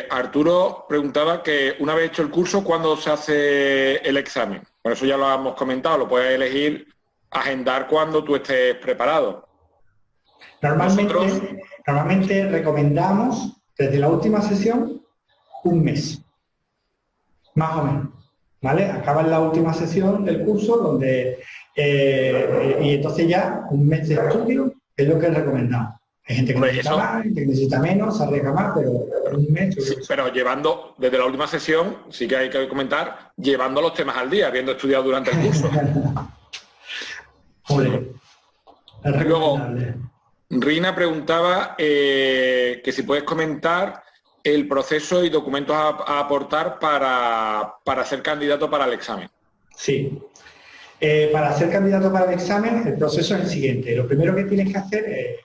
Speaker 2: Arturo preguntaba que una vez hecho el curso, ¿cuándo se hace el examen? Por eso ya lo hemos comentado, lo puedes elegir, agendar cuando tú estés preparado.
Speaker 1: Normalmente recomendamos desde la última sesión un mes. Más o menos, ¿vale? Acaba la última sesión del curso donde y entonces ya un mes de estudio es lo que recomendamos. Hay gente que necesita más, gente que necesita menos, se arriesga más, pero un mes...
Speaker 2: Sí, pero llevando, desde la última sesión, sí que hay que comentar, llevando los temas al día, habiendo estudiado durante el curso.
Speaker 1: Hombre, es recomendable.
Speaker 2: Luego, Rina preguntaba que si puedes comentar el proceso y documentos a aportar para ser candidato para el examen.
Speaker 1: Sí. Para ser candidato para el examen, el proceso es el siguiente. Lo primero que tienes que hacer es,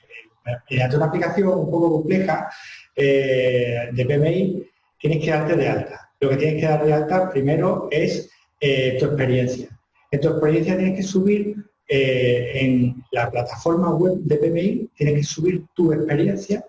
Speaker 1: mediante una aplicación un poco compleja de PMI, tienes que darte de alta. Lo que tienes que dar de alta primero es tu experiencia. En tu experiencia tienes que subir en la plataforma web de PMI, tienes que subir tu experiencia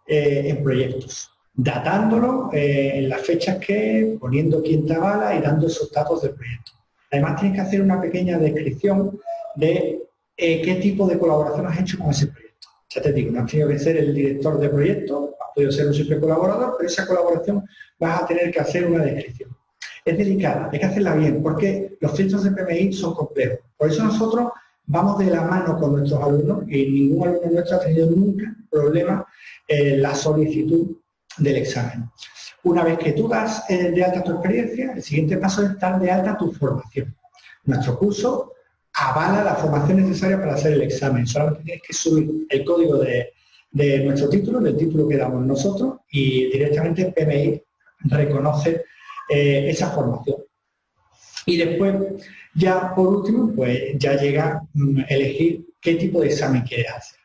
Speaker 1: en proyectos, datándolo en las fechas que, poniendo quién te avala y dando esos datos del proyecto. Además tienes que hacer una pequeña descripción de qué tipo de colaboración has hecho con ese proyecto. Ya te digo, no has tenido que ser el director de proyecto, has podido ser un simple colaborador, pero esa colaboración vas a tener que hacer una descripción. Es delicada, hay que hacerla bien, porque los filtros de PMI son complejos. Por eso nosotros vamos de la mano con nuestros alumnos y ningún alumno nuestro ha tenido nunca problemas en la solicitud del examen. Una vez que tú das de alta tu experiencia, el siguiente paso es dar de alta tu formación. Nuestro curso avala la formación necesaria para hacer el examen. Solamente tienes que subir el código de nuestro título, del título que damos nosotros, y directamente PMI reconoce esa formación. Y después, ya por último, pues ya llega elegir qué tipo de examen quieres hacer.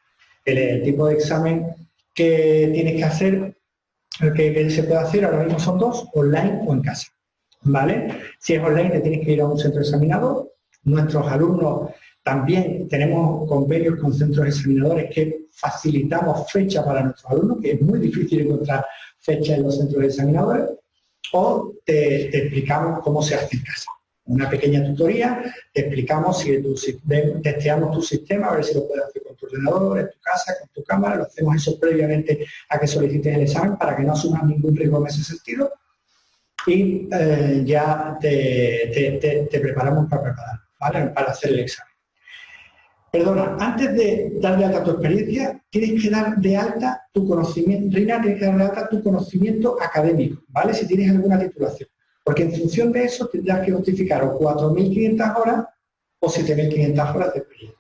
Speaker 1: El tipo de examen que tienes que hacer, que se puede hacer ahora mismo son dos, online o en casa. ¿Vale? Si es online te tienes que ir a un centro examinador. Nuestros alumnos también tenemos convenios con centros examinadores que facilitamos fecha para nuestros alumnos, que es muy difícil encontrar fecha en los centros examinadores, o te explicamos cómo se hace en casa. Una pequeña tutoría, te explicamos si testeamos tu sistema, a ver si lo puedes hacer con tu ordenador, en tu casa, con tu cámara, lo hacemos eso previamente a que solicites el examen para que no asumas ningún riesgo en ese sentido, y ya te preparamos para preparar, ¿vale? Para hacer el examen. Perdona, antes de dar de alta tu experiencia, tienes que dar de alta tu conocimiento, Reina, tienes que dar de alta tu conocimiento académico, ¿vale? Si tienes alguna titulación. Porque en función de eso tendrás que justificar o 4.500 horas o 7.500 horas de experiencia.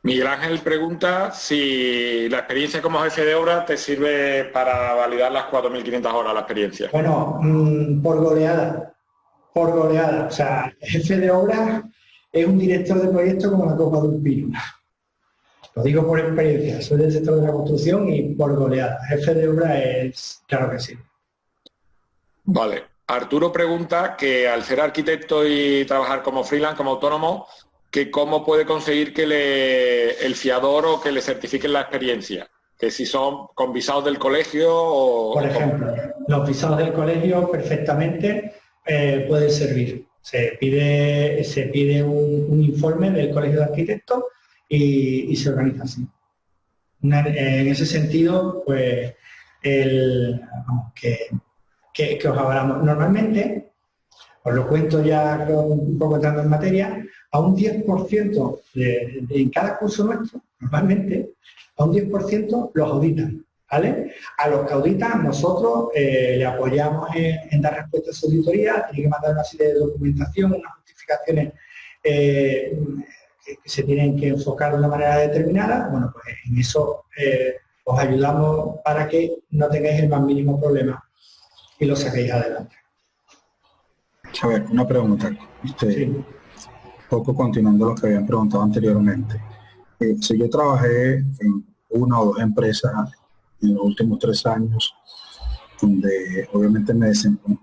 Speaker 2: Miguel Ángel pregunta si la experiencia como jefe de obra te sirve para validar las 4.500 horas la experiencia.
Speaker 1: Bueno, por goleada. O sea, el jefe de obra es un director de proyecto como la copa de un pino. Lo digo por experiencia, soy del sector de la construcción y por goleada. Jefe de obra es, claro que sí.
Speaker 2: Vale. Arturo pregunta que al ser arquitecto y trabajar como freelance, como autónomo, que cómo puede conseguir que el fiador o que le certifiquen la experiencia. Que si son con visados del colegio o...
Speaker 1: Por ejemplo, los visados del colegio perfectamente pueden servir. Se pide un informe del colegio de arquitectos y se organiza así. En ese sentido, pues, que os hablamos. Normalmente, os lo cuento ya un poco entrando en materia, a un 10% en cada curso nuestro, normalmente, a un 10% los auditan, ¿vale? A los que auditan nosotros le apoyamos en dar respuesta a su auditoría, tiene que mandar una serie de documentación, unas justificaciones que se tienen que enfocar de una manera determinada. Bueno, pues en eso os ayudamos para que no tengáis el más mínimo problema y lo saquéis adelante.
Speaker 3: A ver, una pregunta.
Speaker 1: Sí.
Speaker 3: Poco continuando lo que habían preguntado anteriormente. Si yo trabajé en una o dos empresas en los últimos 3 años, donde obviamente me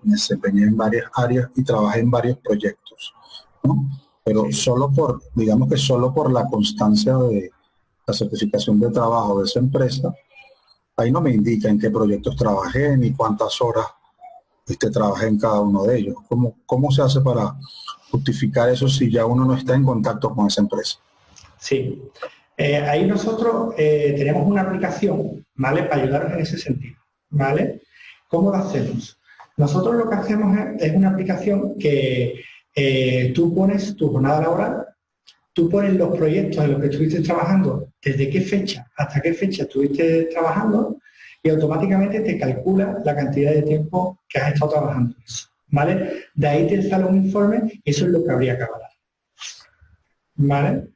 Speaker 3: desempeñé en varias áreas y trabajé en varios proyectos, ¿no? Pero sí, solo por la constancia de la certificación de trabajo de esa empresa, ahí no me indica en qué proyectos trabajé ni cuántas horas trabajé en cada uno de ellos. ¿Cómo se hace para justificar eso si ya uno no está en contacto con esa empresa?
Speaker 1: Sí, ahí nosotros tenemos una aplicación, ¿vale? Para ayudaros en ese sentido, ¿vale? ¿Cómo lo hacemos? Nosotros lo que hacemos es una aplicación que tú pones tu jornada laboral, tú pones los proyectos en los que estuviste trabajando, desde qué fecha hasta qué fecha estuviste trabajando, y automáticamente te calcula la cantidad de tiempo que has estado trabajando en eso, ¿vale? De ahí te sale un informe y eso es lo que habría que avalar, ¿vale?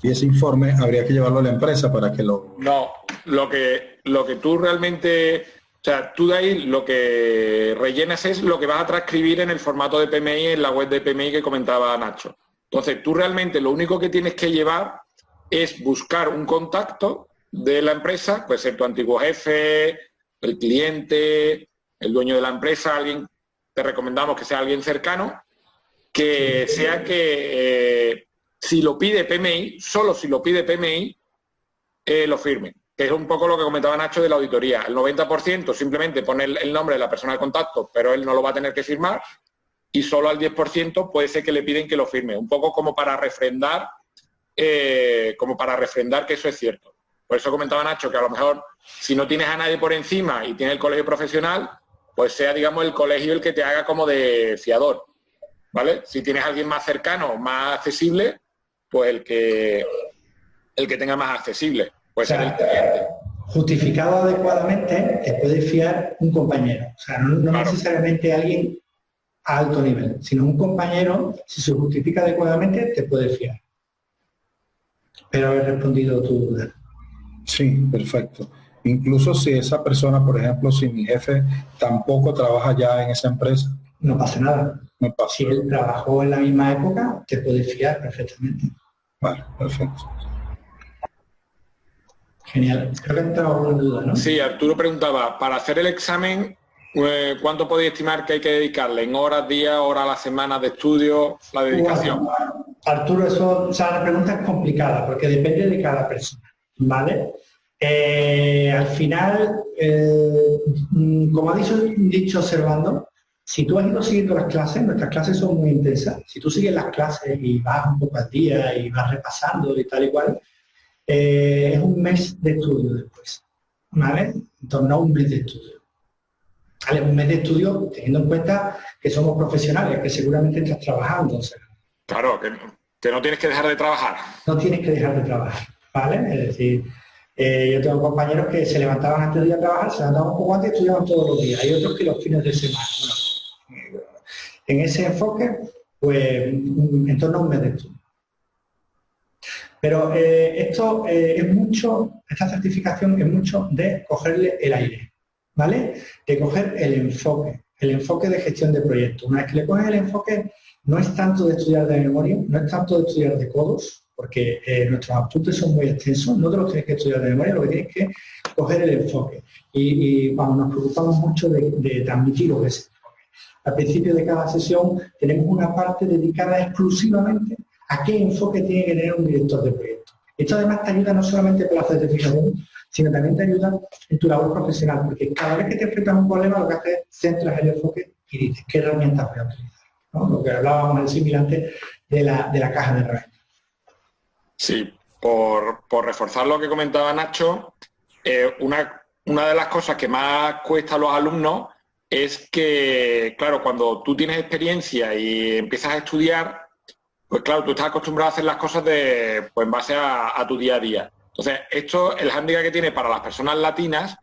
Speaker 3: Y ese informe habría que llevarlo a la empresa para que lo...
Speaker 2: No, lo que tú realmente... O sea, tú de ahí lo que rellenas es lo que vas a transcribir en el formato de PMI en la web de PMI que comentaba Nacho. Entonces, tú realmente lo único que tienes que llevar es buscar un contacto de la empresa, puede ser tu antiguo jefe, el cliente, el dueño de la empresa, alguien te recomendamos que sea alguien cercano, que sea que si lo pide PMI, solo si lo pide PMI, lo firme. Que es un poco lo que comentaba Nacho de la auditoría. El 90% simplemente pone el nombre de la persona de contacto, pero él no lo va a tener que firmar, y solo al 10% puede ser que le piden que lo firme. Un poco como para refrendar que eso es cierto. Por eso comentaba Nacho que a lo mejor si no tienes a nadie por encima y tienes el colegio profesional, pues sea, digamos, el colegio el que te haga como de fiador, ¿vale? Si tienes a alguien más cercano, más accesible, pues el que tenga más accesible. Puede ser el cliente.
Speaker 1: Justificado adecuadamente, te puede fiar un compañero. O sea, no
Speaker 2: Claro.
Speaker 1: necesariamente alguien a alto nivel, sino un compañero, si se justifica adecuadamente, te puede fiar. Espero haber respondido tu duda.
Speaker 3: Sí, perfecto. Incluso si esa persona, por ejemplo, si mi jefe tampoco trabaja ya en esa empresa,
Speaker 1: No pasa nada.
Speaker 3: me pasa.
Speaker 1: Si él trabajó en la misma época, te puede fiar perfectamente.
Speaker 3: Vale, perfecto.
Speaker 1: Genial. Creo que ha entrado alguna duda, ¿no?
Speaker 2: Sí, Arturo preguntaba, para hacer el examen, ¿cuánto podéis estimar que hay que dedicarle? ¿En horas, días, horas a la semana de estudio, la dedicación?
Speaker 1: Bueno, Arturo, la pregunta es complicada porque depende de cada persona, ¿vale? Al final, como ha dicho Servando, si tú has ido siguiendo las clases, nuestras clases son muy intensas. Si tú sigues las clases y vas un poco al día y vas repasando y tal y cual, es un mes de estudio después, ¿vale? En torno a un mes de estudio. ¿Vale? Un mes de estudio teniendo en cuenta que somos profesionales, que seguramente estás trabajando. O sea,
Speaker 2: Claro, que no tienes que dejar de trabajar.
Speaker 1: no tienes que dejar de trabajar, ¿vale? Es decir, yo tengo compañeros que se levantaban antes de ir a trabajar, se levantaban un poco antes y estudiaban todos los días. Hay otros que los fines de semana. Bueno, en ese enfoque, pues en torno a un mes de estudio. Pero esto es mucho, esta certificación es mucho de cogerle el aire, ¿vale? De coger el enfoque de gestión de proyectos. Una vez que le coges el enfoque, no es tanto de estudiar de memoria, no es tanto de estudiar de codos, porque nuestros apuntes son muy extensos, no te los tienes que estudiar de memoria, lo que tienes que coger el enfoque. Y vamos, nos preocupamos mucho de transmitir ese enfoque. Al principio de cada sesión tenemos una parte dedicada exclusivamente a qué enfoque tiene que tener un director de proyecto. Esto además te ayuda no solamente por la certificación, sino también te ayuda en tu labor profesional, porque cada vez que te enfrentas a un problema, lo que haces es centras el enfoque y dices qué herramientas voy a utilizar, ¿no? Lo que hablábamos en el similante de la caja de herramientas.
Speaker 2: Sí, por reforzar lo que comentaba Nacho, una de las cosas que más cuesta a los alumnos es que, claro, cuando tú tienes experiencia y empiezas a estudiar, pues claro, tú estás acostumbrado a hacer las cosas pues en base a tu día a día. Entonces, el hándicap que tiene para las personas latinas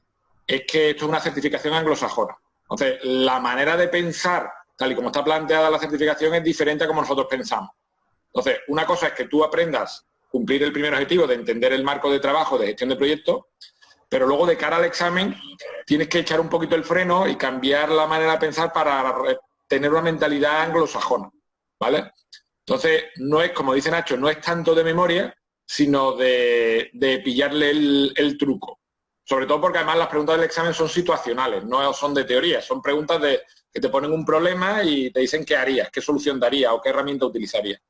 Speaker 2: es que esto es una certificación anglosajona. Entonces, la manera de pensar, tal y como está planteada la certificación, es diferente a como nosotros pensamos. Entonces, una cosa es que tú aprendas a cumplir el primer objetivo de entender el marco de trabajo de gestión de proyectos, pero luego de cara al examen tienes que echar un poquito el freno y cambiar la manera de pensar para tener una mentalidad anglosajona, ¿vale? Entonces, no es, como dice Nacho, no es tanto de memoria, sino de pillarle el truco. Sobre todo porque además las preguntas del examen son situacionales, no son de teoría, son preguntas que te ponen un problema y te dicen qué harías, qué solución darías o qué herramienta utilizarías.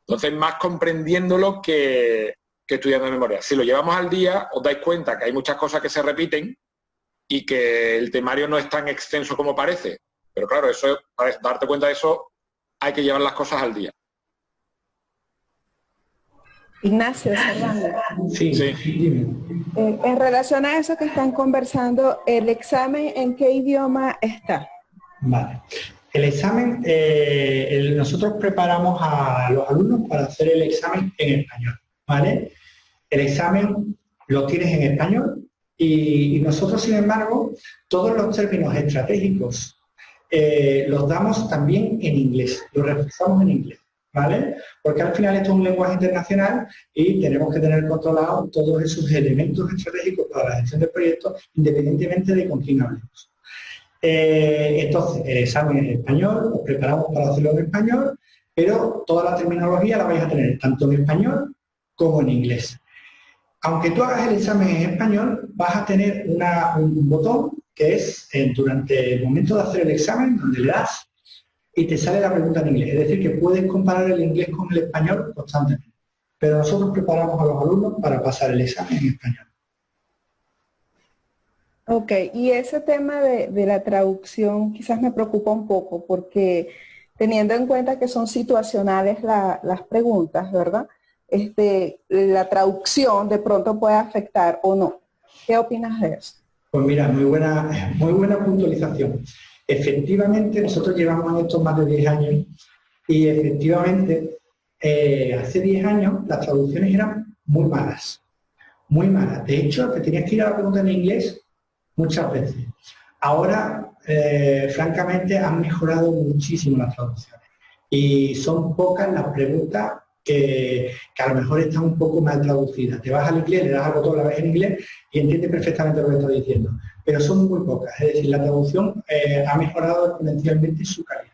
Speaker 2: Entonces, más comprendiéndolo que estudiando de memoria. Si lo llevamos al día, os dais cuenta que hay muchas cosas que se repiten y que el temario no es tan extenso como parece. Pero claro, para darte cuenta de eso, hay que llevar las cosas al día.
Speaker 4: Ignacio, Servando.
Speaker 1: Sí, dime.
Speaker 4: En relación a eso que están conversando, ¿el examen en qué idioma está?
Speaker 1: Vale. El examen, nosotros preparamos a los alumnos para hacer el examen en español, ¿vale? El examen lo tienes en español y nosotros, sin embargo, todos los términos estratégicos los damos también en inglés, los reforzamos en inglés, ¿vale? Porque al final esto es un lenguaje internacional y tenemos que tener controlados todos esos elementos estratégicos para la gestión de proyectos, independientemente de con quién hablemos. Entonces, el examen en español, nos preparamos para hacerlo en español, pero toda la terminología la vais a tener tanto en español como en inglés. Aunque tú hagas el examen en español, vas a tener un botón que es durante el momento de hacer el examen, donde le das y te sale la pregunta en inglés. Es decir, que puedes comparar el inglés con el español constantemente. Pero nosotros preparamos a los alumnos para pasar el examen en español.
Speaker 4: Ok, y ese tema de la traducción quizás me preocupa un poco, porque teniendo en cuenta que son situacionales las preguntas, ¿verdad? La traducción de pronto puede afectar o no. ¿Qué opinas de eso?
Speaker 1: Pues mira, muy buena puntualización. Efectivamente, nosotros llevamos en esto más de 10 años y efectivamente hace 10 años las traducciones eran muy malas, muy malas. De hecho, te tenías que ir a la pregunta en inglés muchas veces. Ahora, francamente, han mejorado muchísimo las traducciones y son pocas las preguntas que a lo mejor están un poco mal traducidas. Te vas al inglés, le das al botón, la ves en inglés y entiendes perfectamente lo que está diciendo. Pero son muy pocas, es decir, la traducción ha mejorado exponencialmente su calidad.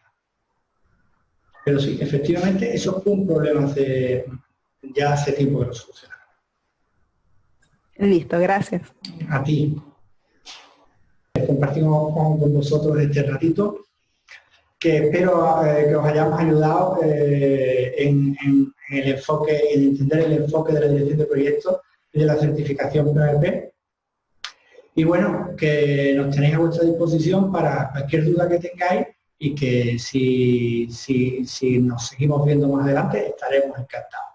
Speaker 1: Pero sí, efectivamente, eso fue un problema hace tiempo que lo solucionaron.
Speaker 4: Listo, gracias.
Speaker 1: A ti. Compartimos con vosotros este ratito, que espero que os hayamos ayudado en el enfoque, en entender el enfoque de la dirección de proyectos y de la certificación PMP. Y bueno, que nos tenéis a vuestra disposición para cualquier duda que tengáis y que si nos seguimos viendo más adelante estaremos encantados.